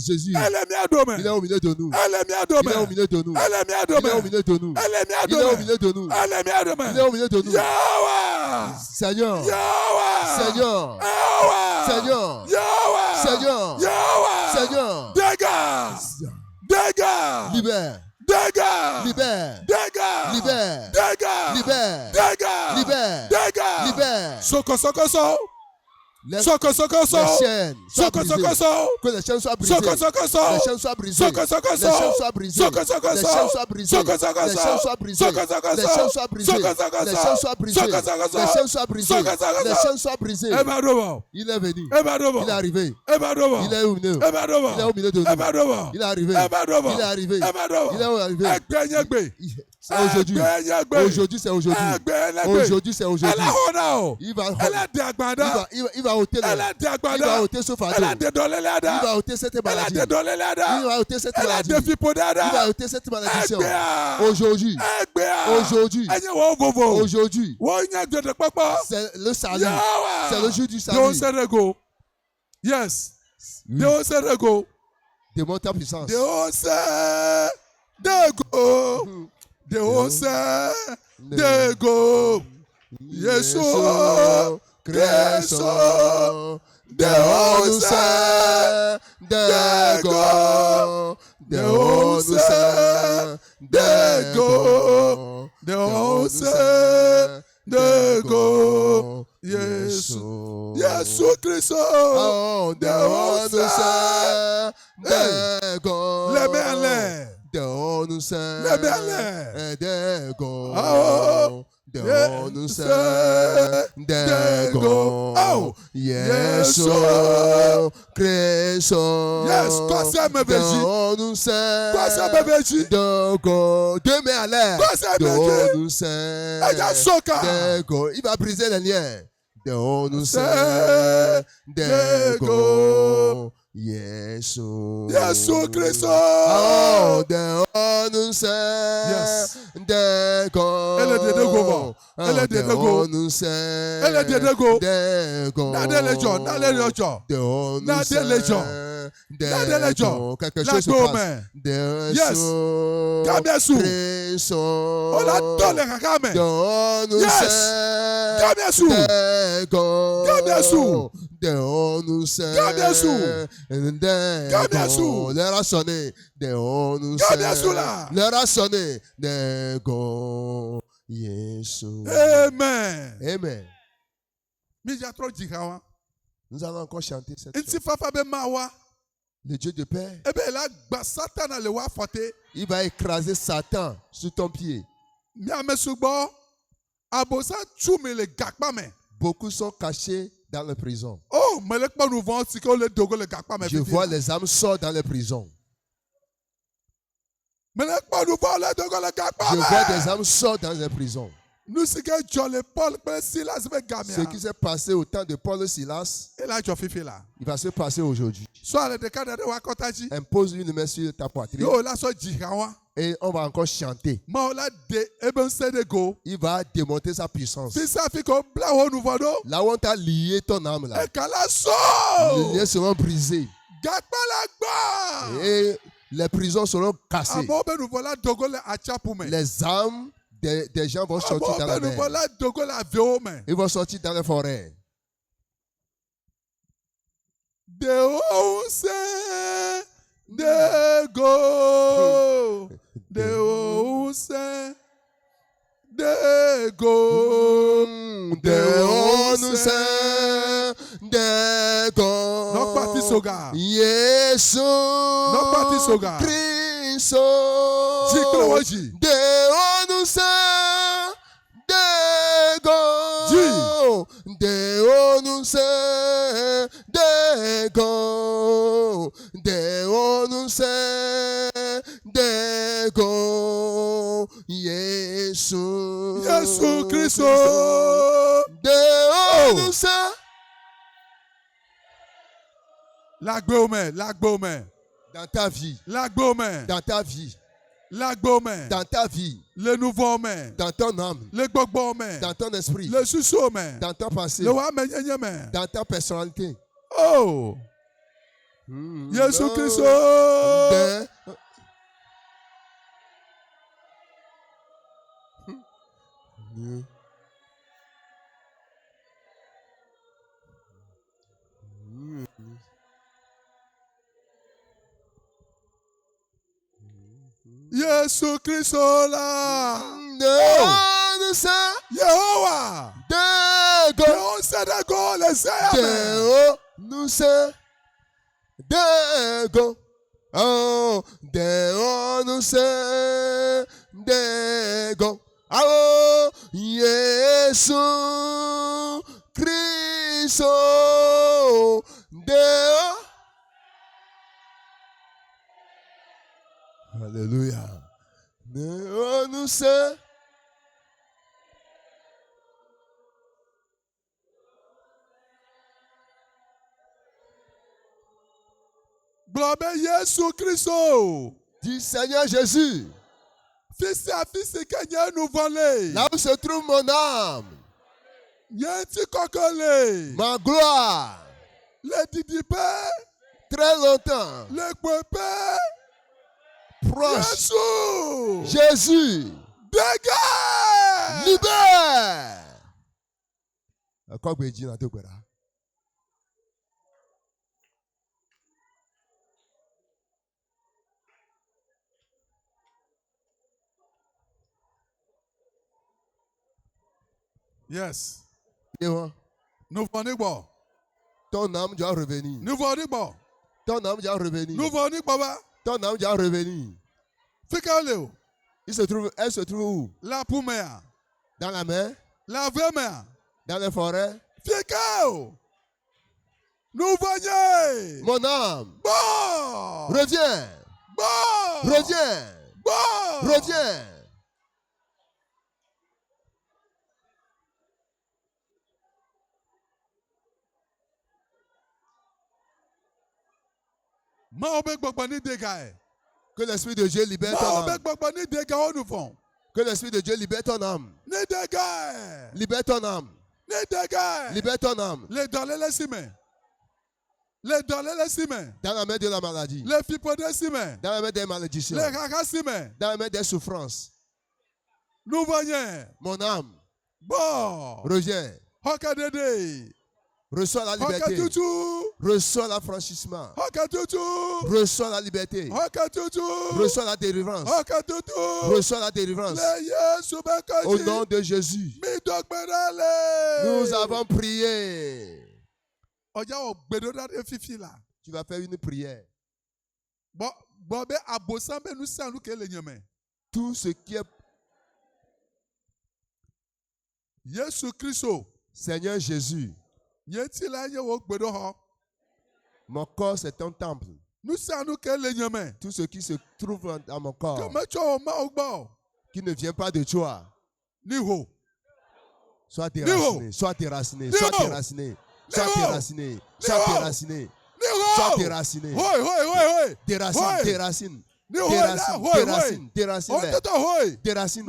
Jésus, elle est mise il est au milieu de nous. Elle est mise Il est au milieu de nous. Elle est mise Il est au milieu de nous. Elle est Il est au milieu de nous. Elle est mise Il est au milieu de nous. Yahweh, Seigneur, Yahweh, Seigneur, Yahweh, Seigneur, Yahweh, Seigneur, Yahweh, Seigneur, dégage, dégage, libère, dégage, libère, dégage, libère, dégage, libère, dégage, libère, dégage, libère. Soko, Les Soko, chaînes soient Soko, brisées. Que les chaînes soient brisées. Soko, Les chaînes soient brisées. Soko, Les chaînes soient brisées. Soko, Les chaînes soient brisées. Soko, Les chaînes soient brisées. Les chaînes soient brisées. Les chaînes soient brisées. Les chaînes soient brisées. Les chaînes soient brisées. Il est venu. Il est arrivé. Il est venu. Il est au milieu de nous. Il est arrivé. Il est arrivé. Il est arrivé. C'est aujourd'hui. Aujourd'hui, c'est aujourd'hui. Aujourd'hui, c'est aujourd'hui. Il va ôter il va ôter ce fardeau. Il va ôter cette maladie. Il va ôter cette maladie. Il va ôter cette malédiction. Aujourd'hui. Aujourd'hui. Aujourd'hui. C'est le salut. C'est le jour du salut. Yes. Démontre ta puissance. Yeshua, Création, Dehors Dego, Dehors Dego, Dehors Dego, Jésus Christ, Dehors Dego, les mains en l'air, Dehors les mains en l'air, Dego. Dego, Yes, Création. Yes, quoi ça me veut quoi ça me veut Dego, deux mains à l'air. Quoi ça me Dego, il va briser les liens. Dego, Yesu. Yesu Kristo. Oh, de onu se. Yes. De go. Ele de go. Ele de go. onu se. Ele de go. De go. Na de lejo. Na de lejo. De onu Na se. de lejo. De Na de lejo. quelque La chose se go passe. men. De Yes. Kamiesu. Kristo. Ola tole kakame. De onu Yes. se. Kamiesu. De go. Kamiesu. De onu se. Kamiesu. De Kamiesu. go. L'heure a sonné. De onu se. Kamiesu là. L'heure a sonné. De go. Yesu. Amen. Amen. Mi ja tro jikawa. Nous allons encore chanter cette Nti chanson. fafa be mawa. Le Dieu de paix, Ebe la gba Satan le wa fote. il va écraser Satan sous ton pied. Mi amesugbo. Abosa tchumi le gakpa me. Beaucoup sont cachés dans les prisons. Oh, me le kpa nous vont si que le dogo le gakpa me. Je vois les âmes sortent dans les prisons. Me le kpa nous vont le dogo le gakpa Je me. vois des âmes sortent dans les prisons. Nous si que John Paul pe Silas be gamia. Ce qui s'est passé au temps de Paul et Silas, Et là jo fifi là. il va se passer aujourd'hui. So le de cadre de wa kotaji. Impose une main sur ta poitrine Yo la so jikawa. et on va encore chanter. Ma la de eben se de go. Il va démonter sa puissance. Fisa fi ko bla ho nous vodo. Là où on t'a lié ton âme là, E kala so. les liens seront brisés Gakpa la gba. et les prisons seront cassées. Amo be nous voilà dogo le achapu me. Les âmes des gens vont sortir dans la Amo be nous mer. voilà dogo la veo me. Ils vont sortir dans les forêts. De onse de go. De onse de go. De onse de go. Not party soga. Yesu. Not party soga. Kristo. Jiklo waji. De onse de go. De onse de go. De onse de go. Yesu. Yesu Kristo. De onse. Lagbe ome, lagbe ome. Dans ta vie. Lagbe ome. Dans ta vie. Lagbe ome. Dans ta vie. Le nouveau ome. Dans ton âme. Le gbogbo ome. Dans ton esprit. Le susu ome. Dans ta pensée. Le wa me nyenye me. Dans ta personnalité. Oh. Yesu Kristo. De- Yesu Kristo la. De onse Yehowa. de De go. onse de go le seya me. De onse de go. Oh, de onse de go. Oh, Yesu Kristo. De Alléluia. De onse. Globe Yesu Kristo. Dis Seigneur Jésus, Fils à fils que nye nous volé. là où se trouve mon âme, Nye ti kokole. ma gloire, Le didipe. très longtemps, Le kwepe. proche, Yesu. Jésus, Dégage. libère. Encore que Dieu n'a pas de Yes. quoi. Nous venons bon. Ton âme doit revenir. Nous venons bon. Ton âme doit revenir. Nous venons baba. Ton âme doit revenir. Fika leo. Elle se trouve où? La poumea. Dans la mer, La vremea. dans les forêts. Fika o. Nous venons. Mon âme, Bon. reviens, Bon. reviens, Bon. reviens. Que l'Esprit de Dieu libère ton âme. Que l'Esprit de Dieu libère ton âme. Libère ton âme. Libère ton âme. Dans la main de la maladie. Dans la main des malédictions. Dans la main des souffrances. Mon âme. Reviens. Reçois la liberté. Reçois l'affranchissement. Reçois la liberté. Reçois la délivrance. Reçois la délivrance. Au nom de Jésus. Nous avons prié. Tu vas faire une prière. Tout ce qui est Seigneur Jésus, mon corps c'est ton temple. Tout ce qui se trouve dans mon corps, qui ne vient pas de toi, soit déraciné, soit déraciné, soit déraciné, soit déraciné, soit déraciné, soit déraciné. Déracine, déracine, déracine, déracine, déracine, déracine.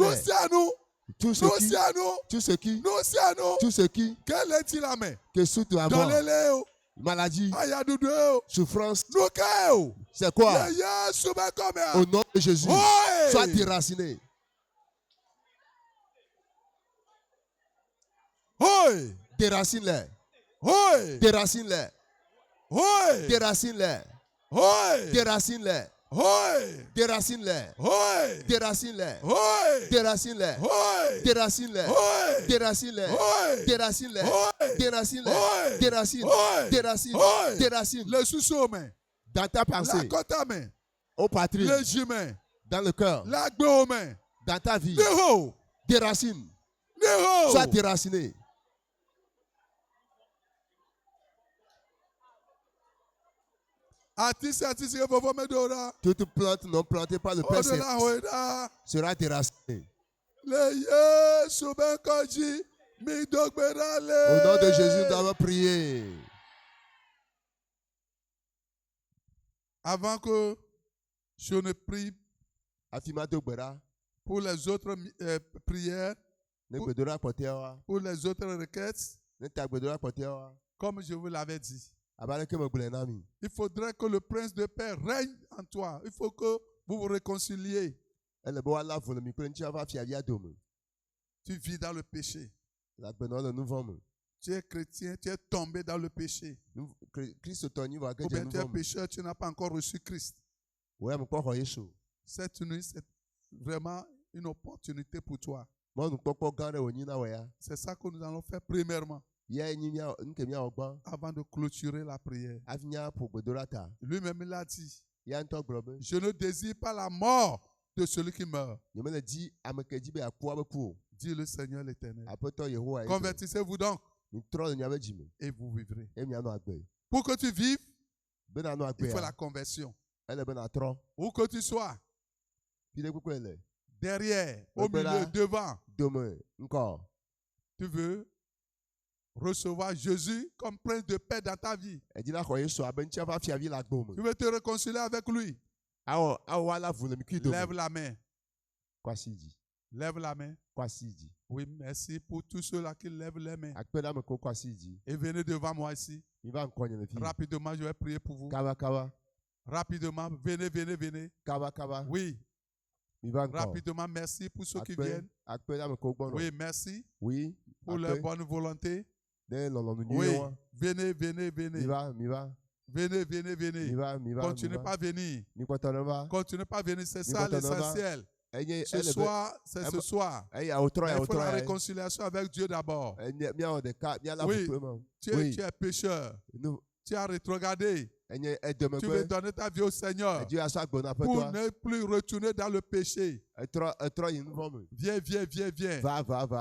Tout ce qui que sous la mort, maladie, souffrance, c'est quoi? Au nom de Jésus, sois déraciné. Déracine-les. Déracine-les. Déracine-les. Déracine-les. Déracine-les. Déracine-les. Déracine-les. Déracine-les. Déracine-les. Déracine-les. Déracine-les. Déracine. Déracine. Déracine. Le sous dans ta pensée. Au patrie. Dans le cœur. Dans ta vie. Déracine. Sois déraciné. Toute plante non plantée par le Père sera déracinée. Au nom de Jésus, nous avons prié. Avant que je ne prie pour les autres prières, pour les autres requêtes, comme je vous l'avais dit, il faudrait que le prince de paix règne en toi. Il faut que vous vous réconciliez. Tu vis dans le péché. Tu es chrétien, tu es tombé dans le péché. Ou bien tu es pécheur, tu n'as pas encore reçu Christ. Cette nuit, c'est vraiment une opportunité pour toi. C'est ça que nous allons faire premièrement. Avant de clôturer la prière. Lui-même il a dit, je ne désire pas la mort de celui qui meurt. Dit le Seigneur l'Éternel. Convertissez-vous donc et vous vivrez. Pour que tu vives, il faut la conversion. Où que tu sois, derrière, au milieu, devant, tu veux recevoir Jésus comme prince de paix dans ta vie. Tu veux te réconcilier avec lui. Lève la main. Lève la main. Oui, merci pour tous ceux-là qui lèvent les mains. Et venez devant moi ici. Rapidement, je vais prier pour vous. Rapidement, venez. Oui. Rapidement, merci pour ceux qui viennent. Oui, merci pour leur bonne volonté. Oui, venez. Venez. Continuez pas à venir. C'est ça l'essentiel. Ce soir. Il faut la réconciliation avec Dieu d'abord. Oui, tu es pécheur. Tu as rétrogradé. Tu veux donner ta vie au Seigneur pour ne plus retourner dans le péché. Viens.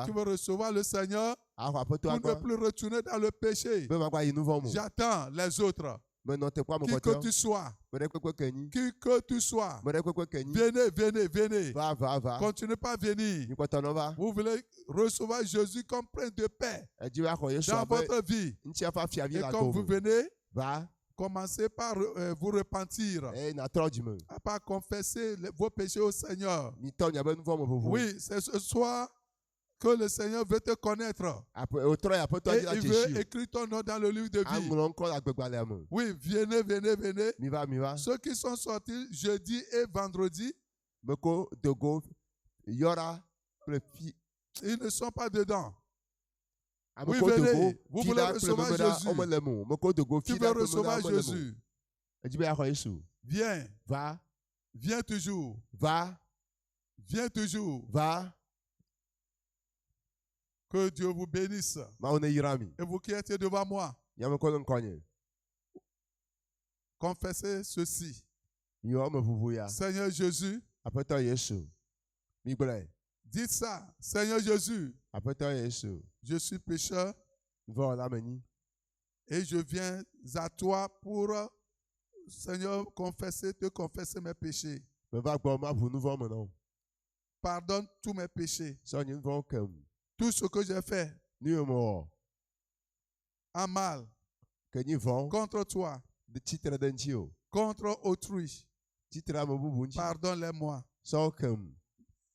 Tu veux recevoir le Seigneur pour ne plus retourner dans le péché. J'attends les autres. Qui que tu sois, venez. Continuez pas à venir. Vous voulez recevoir Jésus comme prince de paix dans votre vie. Et quand vous venez, commencez par vous repentir, na trɔ dzime. par confesser vos péchés au Seigneur. Mitɔ nyabe nu vɔ me ʋuʋu. Oui, c'est ce soir que le Seigneur veut te connaître. Wotrɔ yi aƒetɔ Et dzi la il dze veut si. écrire ton nom dans le livre de vie. Aŋlɔ ŋkɔ le agbegbalẽa me. Oui, venez, venez, venez. Miva. Ceux qui sont sortis jeudi et vendredi, Meko dogo yɔra kple fi. ils ne sont pas dedans. Oui, Ameko venez. dogo Vous fi voulez ɖa kple recevoir meme ɖa Jésus. wɔme le mo. Meko dogo Tu fi veux ɖa kple meme recevoir ɖa wɔme le mo. Jésus. Edzi be yaxɔ Yesu. Viens, Va. viens toujours. Va. Viens toujours. Va. Que Dieu vous bénisse. Mawu ne yra mi. Et vous qui êtes devant moi, Nyamekɔ le ŋkɔnye. confessez ceci. Miwɔ me ʋuʋu ya. Seigneur Jésus, Aƒetɔ Yesu. Migblɔe. dites ça. Seigneur Jésus, Aƒetɔ Yesu. je suis pécheur Vɔ la me nyi. et je viens à toi pour, Seigneur, te confesser mes péchés. Meva gbɔ ma ʋu nu vɔ me na wo. Pardonne tous mes péchés. Sɔ nye nu vɔwo kem. Tout ce que j'ai fait Nu yiwo mewɔ. en mal Ke nyi vɔ. contre toi, Tsitre ɖe ŋuti o. contre autrui, Tsitre ame bubu ŋuti. pardonne-les-moi. Sɔ kem.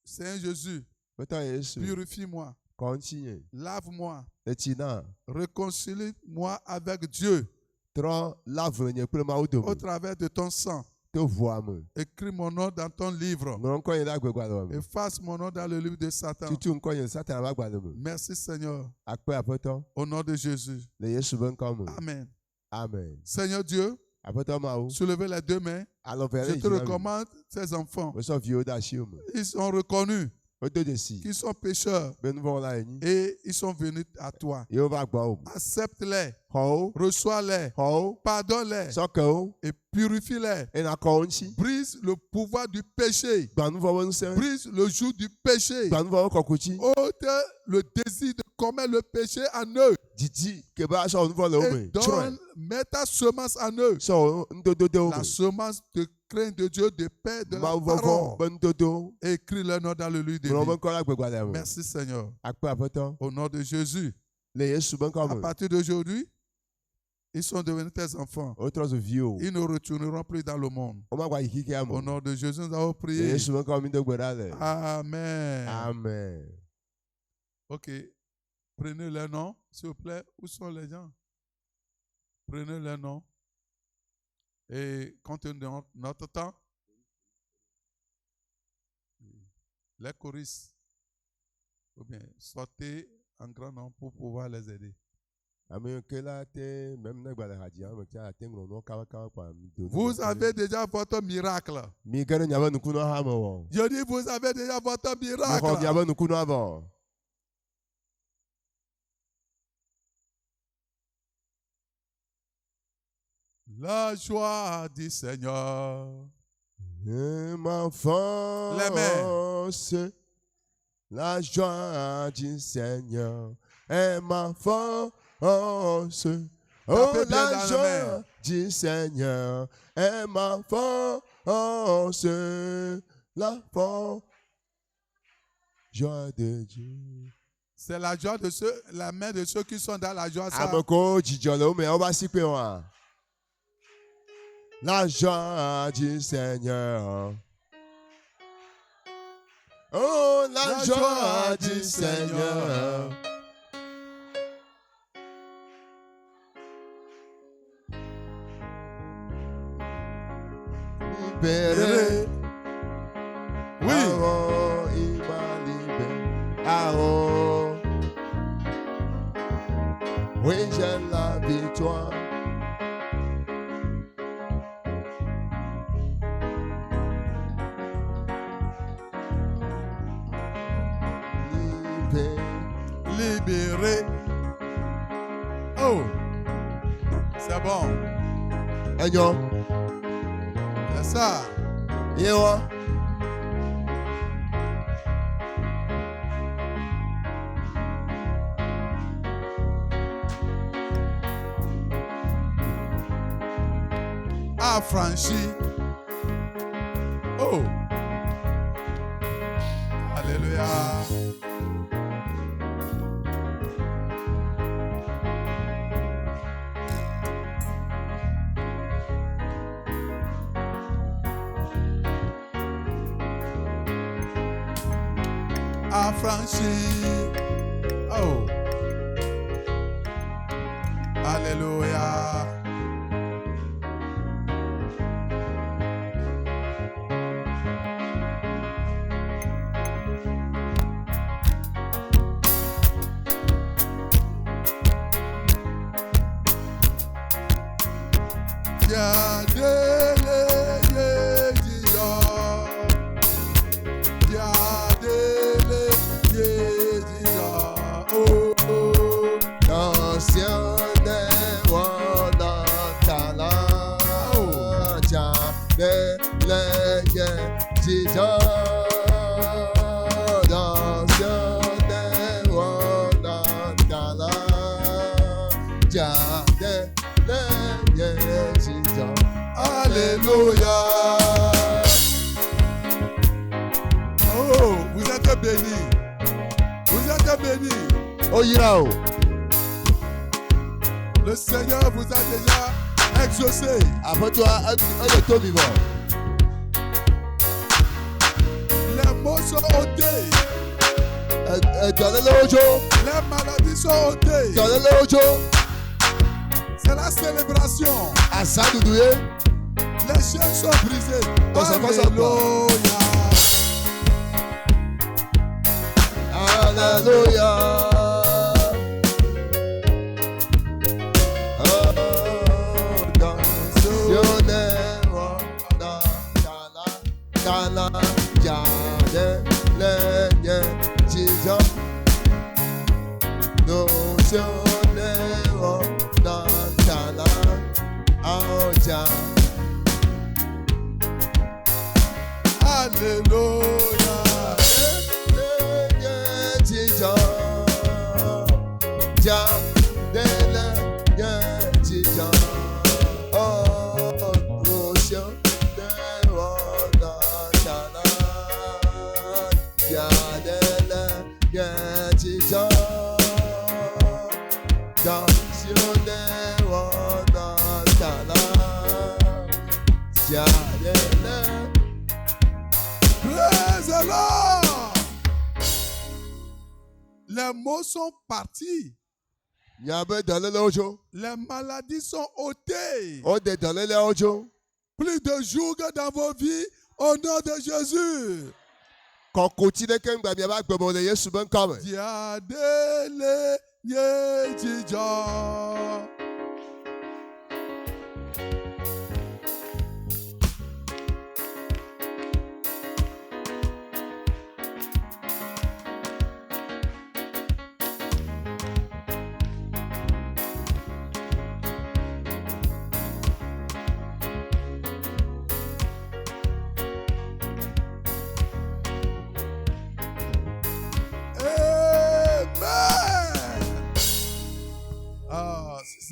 Seigneur Jésus, Aƒetɔ Yesu. purifie-moi, Kɔ ŋuti nye. lave-moi, Etsi na. réconcilie-moi avec Dieu Trɔ lave nye kple Mawu au dome. travers de ton sang. To ʋua me. Écris mon nom dans ton livre. Ŋlɔ ŋkɔ nye ɖe agbegbalẽ me. Efface mon nom dans le livre de Satan. Tutu ŋkɔ nye Satan ƒe agbalẽ me. Merci Seigneur, Akpe Aƒetɔ. au nom de Jésus. Le Yesu ƒe ŋkɔ me. Amen. Amen. Seigneur Dieu, Aƒetɔ Mawu. soulevez les deux mains. Alɔ vɛ Je ɖe te dzi na mi. recommande tes enfants. Mesɔ viwo de asiwo me. Ils ont reconnu Wodo dzesi. qu'ils sont pécheurs Be nu vɔ̃ la enyi. et ils sont venus à toi. Yewo va gbɔ wo. Accepte-les, Xɔ wo. reçois-les, Xɔ wo. pardonne-les Sɔ ke wo. et purifie-les. Ena kɔ wo ŋuti. Brise le pouvoir du péché. Gba nu vɔ ƒe ŋusẽ. Brise le joug du péché. Gba nu vɔ ƒe kɔkutsi. Ôte le désir de commettre le péché en eux. Didi ke be asɔ nu vɔ le wo Et me. Tsrɔ̃e. mets ta semence en eux. Sɔ wo nudodo de wo La me. semence de crainte de Dieu, de paix, de la Mawu vɔvɔ parole. be nudodo. Écris le nom dans le livre de Ŋlɔ ƒe vie. ŋkɔ la gbegbalẽa me. Merci Seigneur. Akpe Aƒetɔ. Au nom de Jésus. Le Yesu ƒe ŋkɔ À me. partir d'aujourd'hui, ils sont devenus tes enfants. Wotrɔ zu viwo. Ils ne retourneront plus dans le monde. Womagba yi xixea Au me. nom de Jésus, nous avons Le prié. Yesu ƒe ŋkɔ mi do gbe ɖa le. Amen. Amen. Ok. Prenez les noms, s'il vous plaît. Où sont les gens? Prenez les noms. Et compte tenu de notre temps, les choristes, ou bien sortez en grand nombre pour pouvoir les aider. Ame ke la te même ne gbalẽ hadzi ame ke ate ŋlɔ nuwo kaba kpa mi do. Vous avez déjà votre miracle. Mi ge ɖe miabe nukunua hã me wɔ. Je dis, vous avez déjà votre Mi xɔ miracle. miabe nukunua vɔ. La joie du Seigneur. Et ma force, la joie du Seigneur est ma force. Oh, Tapez bien dans la la joie main. du Seigneur est ma force. La force, joie de Dieu. C'est la joie de ceux, la main de ceux qui sont dans la joie. Ça. Ame ko dzidzɔ le wo me, woba si kpe wa. La joie du Seigneur. Oh, la joie du Seigneur. Libéré. Oui. Ah, oh, il m'a libéré. Ah, oh. Oui, j'ai la victoire. Libéré. Oh, c'est bon. Enyo, C'est ça. yewa. Affranchi. Oh. Alléluia. affranchi. Oh. Alléluia. Alléluia. Oh, vous êtes bénis. Vous êtes bénis. Oh, Yirao. Le Seigneur vous a déjà exaucé. Après toi, un de ton vivant. Les mots sont ôtés. Les maladies sont ôtées. C'est la célébration. Les chaînes sont brisées. Alléluia. Les mots sont partis. Les maladies sont ôtées. Plus de jours dans vos vies au nom de Jésus. Diadele Yejija.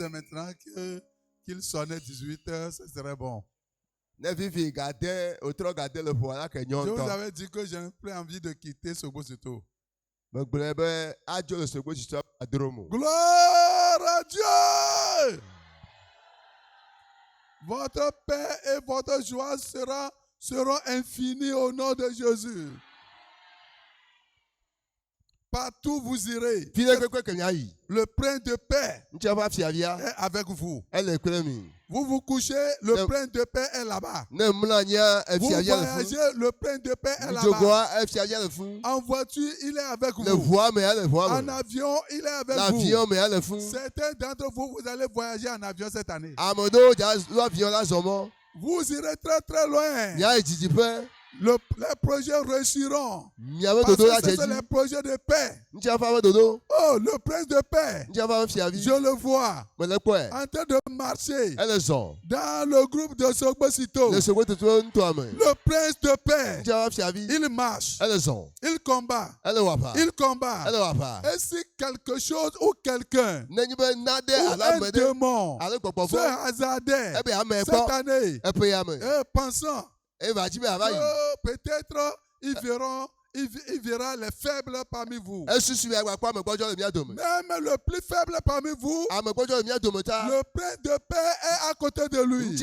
C'est maintenant qu'il sonnait 18h, ce serait bon. Je vous avais dit que je n'ai plus envie de quitter ce beau sito. Gloire à Dieu! Votre paix et votre joie seront infinies au nom de Jésus. Partout vous irez. Le prince de paix est avec vous. Vous vous couchez, le prince de paix est là-bas. Vous voyagez, le prince de paix est là-bas. En voiture, il est avec vous. En avion, il est avec vous. Certains d'entre vous, vous allez voyager en avion cette année. Vous irez très très loin. Les projets réussiront. Parce que ce sont les projets de paix. Oh, le prince de paix. Je le vois en train de marcher dans le groupe de Sogbosito. Le prince de paix. Il marche. Il combat. Il combat. Et si quelque chose ou quelqu'un ou un démon se hasardait cette année, pensant peut-être il verra les faibles parmi vous. Même le plus faible parmi vous, le prince de paix est à côté de lui.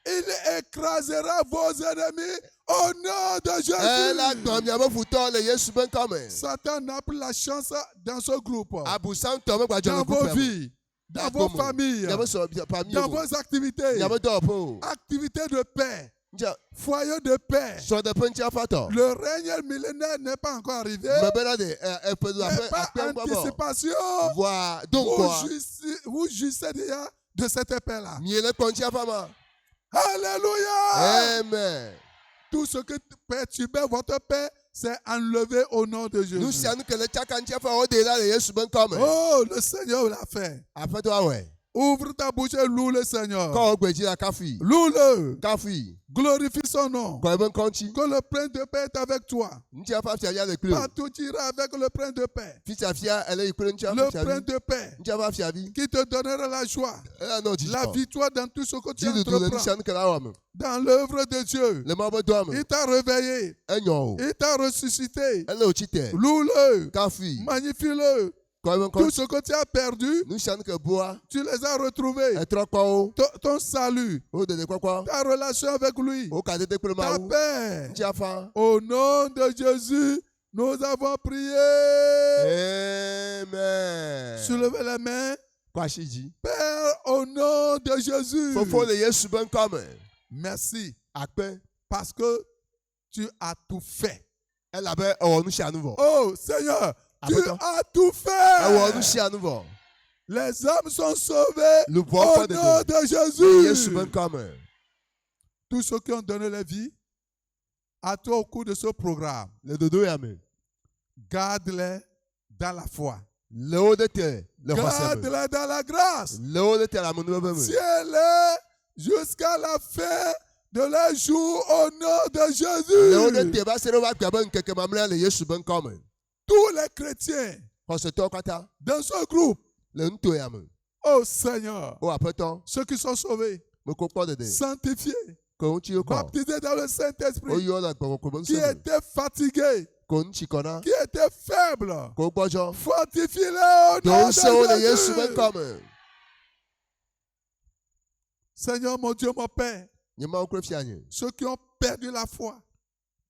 Il écrasera vos ennemis au nom de ɛla Jésus. gbɔn miabe futɔ le Yesu be ŋkɔme. Satan n'a plus la chance dans ce groupe, Abusam tɔ me gbadzɔ dans le vos groupe vies, dans vos familles, miabe sɔ famille dans o. vos activités. miabe dɔwɔƒe o. Activités de paix, Ntsɛ foyer de paix. sɔdeƒe ŋutiafatɔ. Le règne millénaire n'est pas encore arrivé. mebena de eƒedu Mais par akpɛ ŋkɔ bɔ. anticipation, voa do ŋkɔa. vous jouissez déjà de cette paix-là. mie le kpɔ ŋutiafama. Alléluia. amen. Tout ce que perturbait votre paix, c'est enlevé au nom de nu Jésus. sia nu ke le tsaka ŋutiafa o de la le Yesu be ŋkɔme. Oh, le Seigneur l'a fait. aƒetɔ awɔe. Ouvre ta bouche et loue le Seigneur. kɔ wo gbedzi la kafui. Loue-le. kafui. Glorifie son nom. kɔ ebe ŋkɔ ŋuti. Que le prince de paix est avec toi. ŋutiafa fiafia le kpli o. Partout tu iras avec le prince de paix. Fiafia ele yi kple Le ŋutiafa prince fiavi. de paix ŋutiafa fiavi. qui te donnera la joie, ela nɔ dzi la kɔ. victoire dans tout ce que tu dziɖuɖu le nu entreprends. sia nu ke la wɔ me. Dans l'œuvre de Dieu. le ma be dɔa me. Il t'a réveillé. enyɔ o. Il t'a ressuscité. ele o tsi tɛ. Loue-le. kafui. Magnifie-le. kɔ ebe Tout ŋkɔ. ce que tu as perdu, nu sia nu ke boa. tu les as retrouvés. etrɔ kpɔ wo. Ton salut, o dede kpɔkpɔ. ta relation avec lui, o ka dede kple ta mawu. paix. ŋutiafa. Au nom de Jésus, nous avons prié. amen. Soulevez les mains. kɔ asi dzi. Père, au nom de Jésus. fofo le Yesu be ŋkɔme. Merci akpɛ. parce que tu as tout fait. elabe ewɔ nu sia nu vɔ. Oh Seigneur, tu Apote. as tout ewɔ nu fait. sia nu vɔ. Les hommes sont sauvés Le au voix nom de de le Yesu Jésus. be ŋkɔme. Tous ceux qui ont donné leur vie à toi au cours de ce programme, le dodo ya me. garde-les dans la foi. le wo de te le xɔse me. Garde-les dans la grâce. le wo de te le amenuveve me. Tiens-les jusqu'à la fin de leur jour au nom de le wo de Jésus. te va se ɖe woƒe agbe be ŋkeke mamlɛa le Yesu be ŋkɔme. Tous les chrétiens xɔsetɔwo katã dans ce groupe, le nuto ya me. oh Seigneur, o aƒetɔ ceux qui sont sauvés, meko kpɔ dede. sanctifiés, ko ŋutsi kɔ. baptisés dans le o Saint-Esprit, yiwo le gbɔgbɔkpɔ be qui ŋusẽ me. étaient fatigués, ko ŋutsi kɔna. qui étaient faibles, ko gbɔdzɔ. fortifie-les au do nom ŋusẽwo le de Yesu be Jésus. ŋkɔme. Seigneur, mon Dieu, mon Père, nye mawu kple fia nye. ceux qui ont perdu la foi,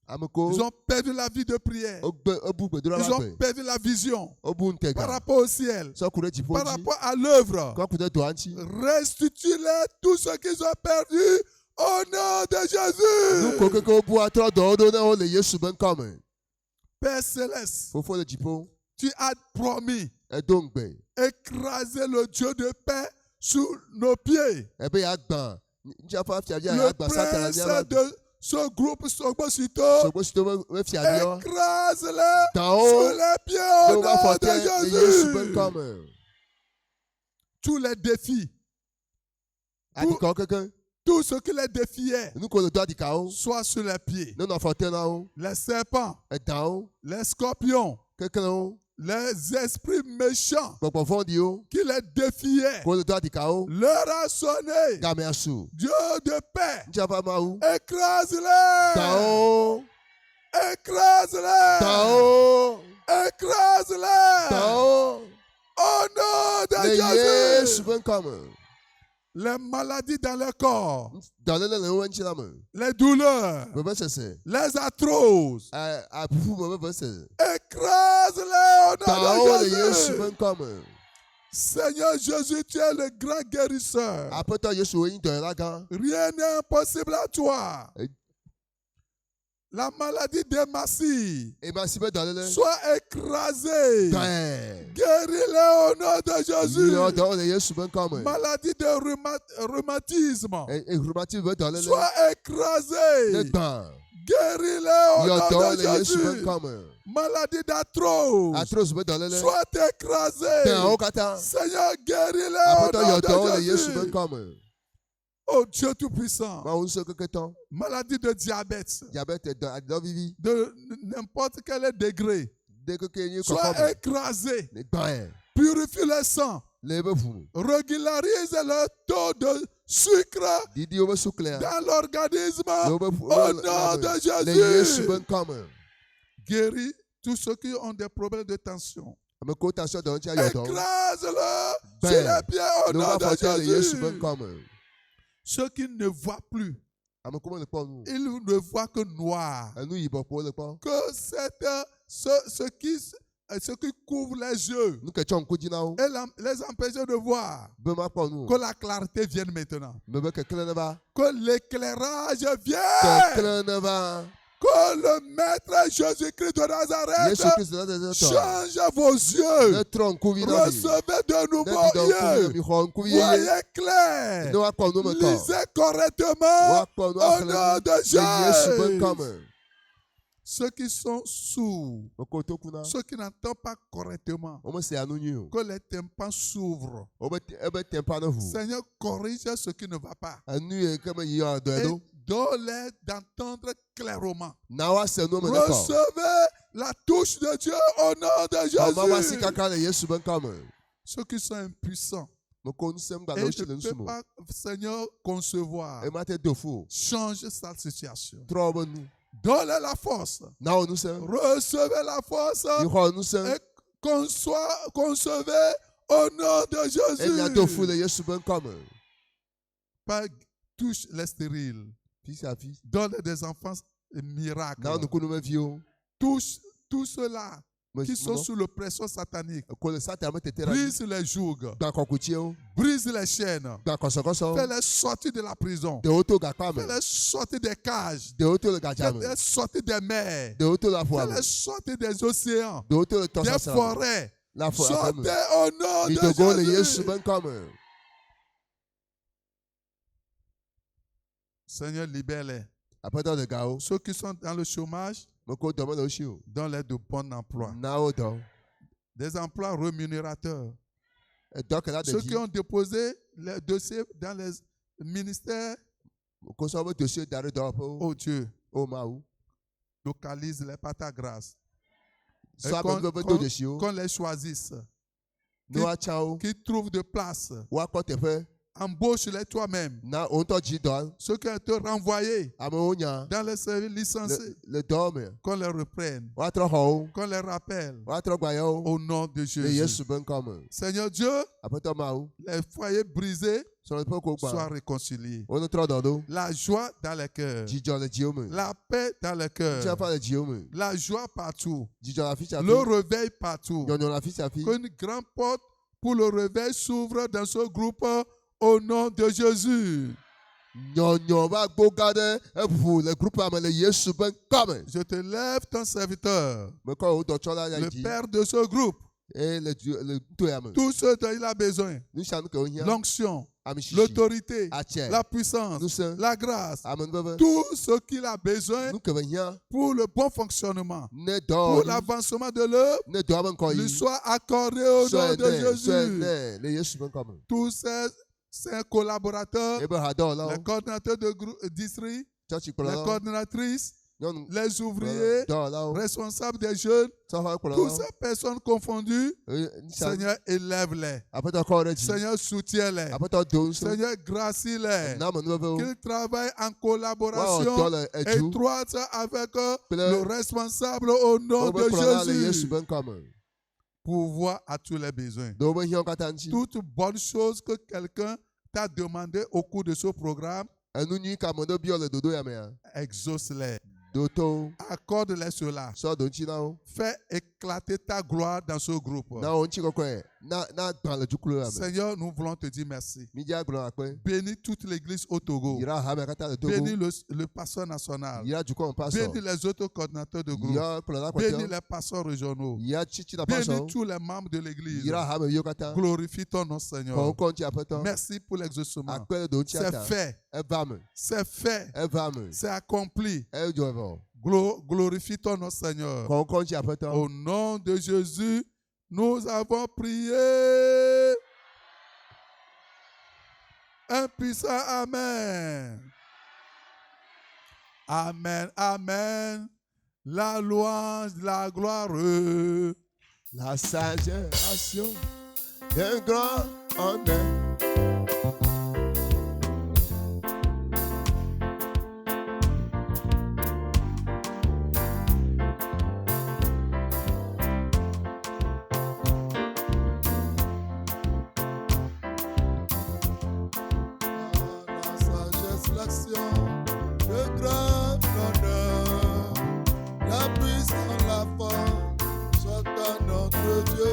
ame ko ils ont perdu la vie de prière, ebu gbedoɖa ils la ont gbe. perdu la vision Ebu par ŋutega. rapport au ciel, sɔ ku ɖe dziƒo par dzi. rapport à l'œuvre. kɔ ku ɖe doa ŋuti. Restitue-les tout ce qu'ils ont perdu au nom de nu Jésus. ko keke wobu atrɔ dɔwo ɖo ne wo le Yesu be ŋkɔme. Père céleste, fofo le dziƒo. tu as promis edo ŋgbe. écraser le Dieu de paix sous nos pieds. ebe ya gbã. ŋutiafa fiavia Le ya gbã satana prince miaba. de ce groupe Sogbosito, sogbosito be fiaviawo. écrase-les Dao. sous les pieds ne au wo va nom fɔ te le Yesu be de Jésus. ŋkɔme. Tous les défis, adikawo keke. tout ce qui les défiait, nu ko le do adikawo. soit sur les pieds. ne nɔ fɔ te na wo. Les serpents, edawo. les scorpions, keklewo. les esprits méchants gbɔgbɔ vɔ̃ɖiwo. qui les défiaient, ko le do adikawo. leur a sonné. gamea su. Dieu de paix, ŋutiafa mawu. écrase-les, dawo. écrase-les, dawo. écrase-les, dawo. au nom de le Yesu Jésus. be ŋkɔme. Les maladies dans le corps, dɔléle le wo ŋuti la me. les douleurs, vevesese. les arthroses, aƒuƒu me vevese. écrase-les au dawo nom le de Yesu be Jésus. ŋkɔme. Seigneur Jésus, tu es le grand guérisseur. aƒetɔ Yesu wo nyi dɔyɔla gã. Rien n'est impossible à toi. Et- La maladie démacie, emasi be dɔléle. sois écrasée. dɔɛ. Guéris-les au nom de Jésus. yɔ dɔwo le Yesu be ŋkɔme. Maladie de rhumatisme, rhumatisme be dɔléle. sois ne écrasée. gbã. Guéris-les au yɔ nom dɔwo de le Yesu be Jésus. ŋkɔme. Maladie d'arthrose, arthrose be dɔléle. sois écrasée. tẽawo katã. Seigneur, guéris-les au aƒetɔ yɔ dɔwo nom le de Yesu be Jésus. ŋkɔme. Oh Dieu Tout-Puissant, mawu ŋusẽ keketɔ. maladie de diabète, diabète adɔ vivi. de n'importe quel degré, de keke nyi sois kɔkɔme. écrasé. ne gbãe. Purifie le sang. le ebe ʋu me. Régularise le taux de sucre didi wo be suklẽa. dans l'organisme le au wobe nom de le Yesu be Jésus. ŋkɔme. Guéris tous ceux qui ont des problèmes de tension. ame ko tension dɔ ŋuti ayɔ dɔ. Écrase-le Ben, sur les pieds au ne nom va de fɔ te le Yesu be Jésus. ŋkɔme. Ceux qui ne voient plus, ame ko mele kpɔ nu. ils ne voient que noir. Enu yibɔ ko wole kpɔ. Que ce qui couvre les yeux Nu ke tsɔ ŋku dzi na wo. et les empêche de voir. Be ma kpɔ nu. Que la clarté vienne maintenant. Me be kekle ne va. Que l'éclairage vienne. Kekle ne va. Que le Maître Jésus-Christ de Yesu Nazareth Kristu na tete tɔ. change vos yeux. Ne trɔ ŋku vi na mi. Recevez de Ne nouveaux di dɔ ŋku vi yeux. mi xɔ ŋku vi yeye. Voyez clair. Ne wa kpɔ nu me tɔ. Lisez correctement Wa kpɔ nu au nom de Le Yesu be Jésus. ŋkɔme. Ceux qui sont sourds, Me ko toku na. ceux qui n'entendent pas correctement, O me se anu nyui o. que les tympans s'ouvrent. Ebe tempa ne ʋu. Seigneur, corrige ce qui ne va pas. Enu ye ke me yi yɔ dɔ Et eɖo. donne-les d'entendre clairement. Na wa se nu me ne kɔ. Recevez la touche de Dieu au nom de Ɔma wa si Jésus. kaka le Yesu be ŋkɔme. Ceux qui sont impuissants Me ko nu sem gba et le wosi le ne nu peuvent sum o. pas, Seigneur, concevoir, E ma te do fu o. change sa situation. Trɔ be nu. Donne-les la force. Na wo nu se. Recevez la force Mi xɔ nu se. et concevez au nom de Enya do fu Jésus. le Yesu be ŋkɔme. Pas touche les stériles. Fi sia fi. Donne des enfants miracles. Na nukunu me vi o. Touche tous ceux-là Me qui sont mo. sous l'oppression satanique. Ko le satan me tete ra. Brise les jougs. Gba kɔkutsi o. Brise les chaînes. Gba kɔsɔkɔsɔ. Fais-les sortir de la prison. De wo to gakpa me. Fais-les sortir des cages. De wo to le gadza me. Fais-les sortir des mers. De wo to le aƒua me. Fais-les sortir des océans. De wo to le Des tɔsasra me. forêts. La fɔ aƒe me. Sortez au nom Mi do go le de Yesu Jésus. be ŋkɔme. Seigneur, libère-les. Aƒetɔ de ga wo. Ceux qui sont dans le chômage, Me ko dɔ me le wo si o. donne-les de bons emplois. Na wo dɔ. Des emplois rémunérateurs. Edɔ ke la de Ceux dzi. qui ont déposé les dossiers dans les ministères, Me ko sɔ be dosie da ɖe dɔwɔƒe wo. oh Dieu, O Mawu. localise-les par ta grâce. Et Sɔ ame nu be do dzesi wo. qu'on les choisisse. Ne woatsã wo. Qui trouvent de place. Woakpɔ teƒe. Embauche-les toi-même. Na wo ŋutɔ dzi dɔ. Ceux qui ont été renvoyés Amewo nya. dans les services licenciés, Le dɔ me. qu'on les reprenne. Woatrɔ xɔ wo. Qu'on les rappelle. Woatrɔ gbaya wo. Au nom de Le Jésus. Yesu be ŋkɔme. Seigneur Dieu, Aƒetɔ Mawu. les foyers brisés Sɔlɔƒe ko soient gba. réconciliés. Wo ne trɔ dɔ ɖo. La joie dans les cœurs. Dzidzɔ le dziwo me. La paix dans les cœurs. Tsiaƒã le dziwo me. La joie partout. Dzidzɔ le afi sia afi. Le réveil partout. Nyɔnyɔ le afi sia afi. Qu'une grande porte pour le réveil s'ouvre dans ce groupe au nom de Jésus. Nyɔnyɔ va gbo gã ɖe eʋu le grupea me le Yesu be ŋkɔme. Je te lève ton serviteur, Mekɔ wo dɔtsɔla ya le dzi. père de ce groupe. Eye le nuto ya me. Tout ce dont il a besoin. Nu sia nu ke wo hiã. L'onction, Ami tsitsi. l'autorité, Atsɛ. la puissance, Nusẽ. la grâce. Ame nuveve. Tout ce qu'il a besoin Nu ke be hiã. pour le bon fonctionnement, Ne pour dɔ. l'avancement de l'œuvre, Ne dɔ be ŋkɔ lui yi. soit accordé au nom Sɔe de nɛ. Sɔe Jésus. nɛ le Yesu be ŋkɔme. Tous ces collaborateurs, Ebe les hadɔwɔlawo. coordinateurs de district, Tsɔtsi les kplɔlawo. coordinatrices, Nyɔnu. les ouvriers, Dɔwɔlawo. responsables des jeunes, Sɔfɔ toutes kplɔlawo. ces personnes confondues, Seigneur, élève-les. Aƒetɔ kɔ ɖe dzi. Seigneur, soutiens-les. Aƒetɔ do ŋusẽ. Seigneur, gracie-les. Na ame nuveve wo. Qu'ils travaillent en Woawɔ collaboration dɔ le edu. étroite avec Kple le responsable au nom wobe de kplɔla le Yesu Jésus. be ŋkɔme. Pour voir à tous les besoins. Do wobe hiãwo katã ŋuti. Toute bonne chose que quelqu'un t'a demandé au cours de ce programme, Enu nyui ka ame ɖe biɔ le dodo ya mea. exauce-les. Do to wo. Accorde-les cela. Sɔ do ŋuti na wo. Fais éclater ta gloire dans ce groupe. Na wo ŋuti kɔkɔe. Na gbã le dzukulu ya me. Seigneur, nous voulons te dire merci. Mi dze agblɔ akpe. Bénis toute l'église au Togo. Yra hame katã le Togo. Bénis le pasteur national. Yra dukɔ me pasɔ. Bénis les autres coordinateurs de groupe. Yra kplɔla Bénis kpɔtɔ. les pasteurs régionaux. Yra tsitsi na Bénis pasɔ. tous les membres de l'église. Yra hame yiwo katã. Glorifie ton nom, Kɔ Seigneur. ŋkɔ ŋuti aƒetɔ. Merci pour l'exaucement. Akpe le do ŋuti C'est ata. fait. Eva me. C'est fait. Eva me. C'est accompli. Edzɔ vɔ. Glorifie ton nom, Seigneur. Kɔ ŋkɔ ŋuti aƒetɔ. Au nom de Jésus, nous avons prié. Un puissant Amen. Amen, Amen. La louange, la gloire. La sagération d'un grand honneur. La grand honneur, la puissance, la force, soit à notre Dieu.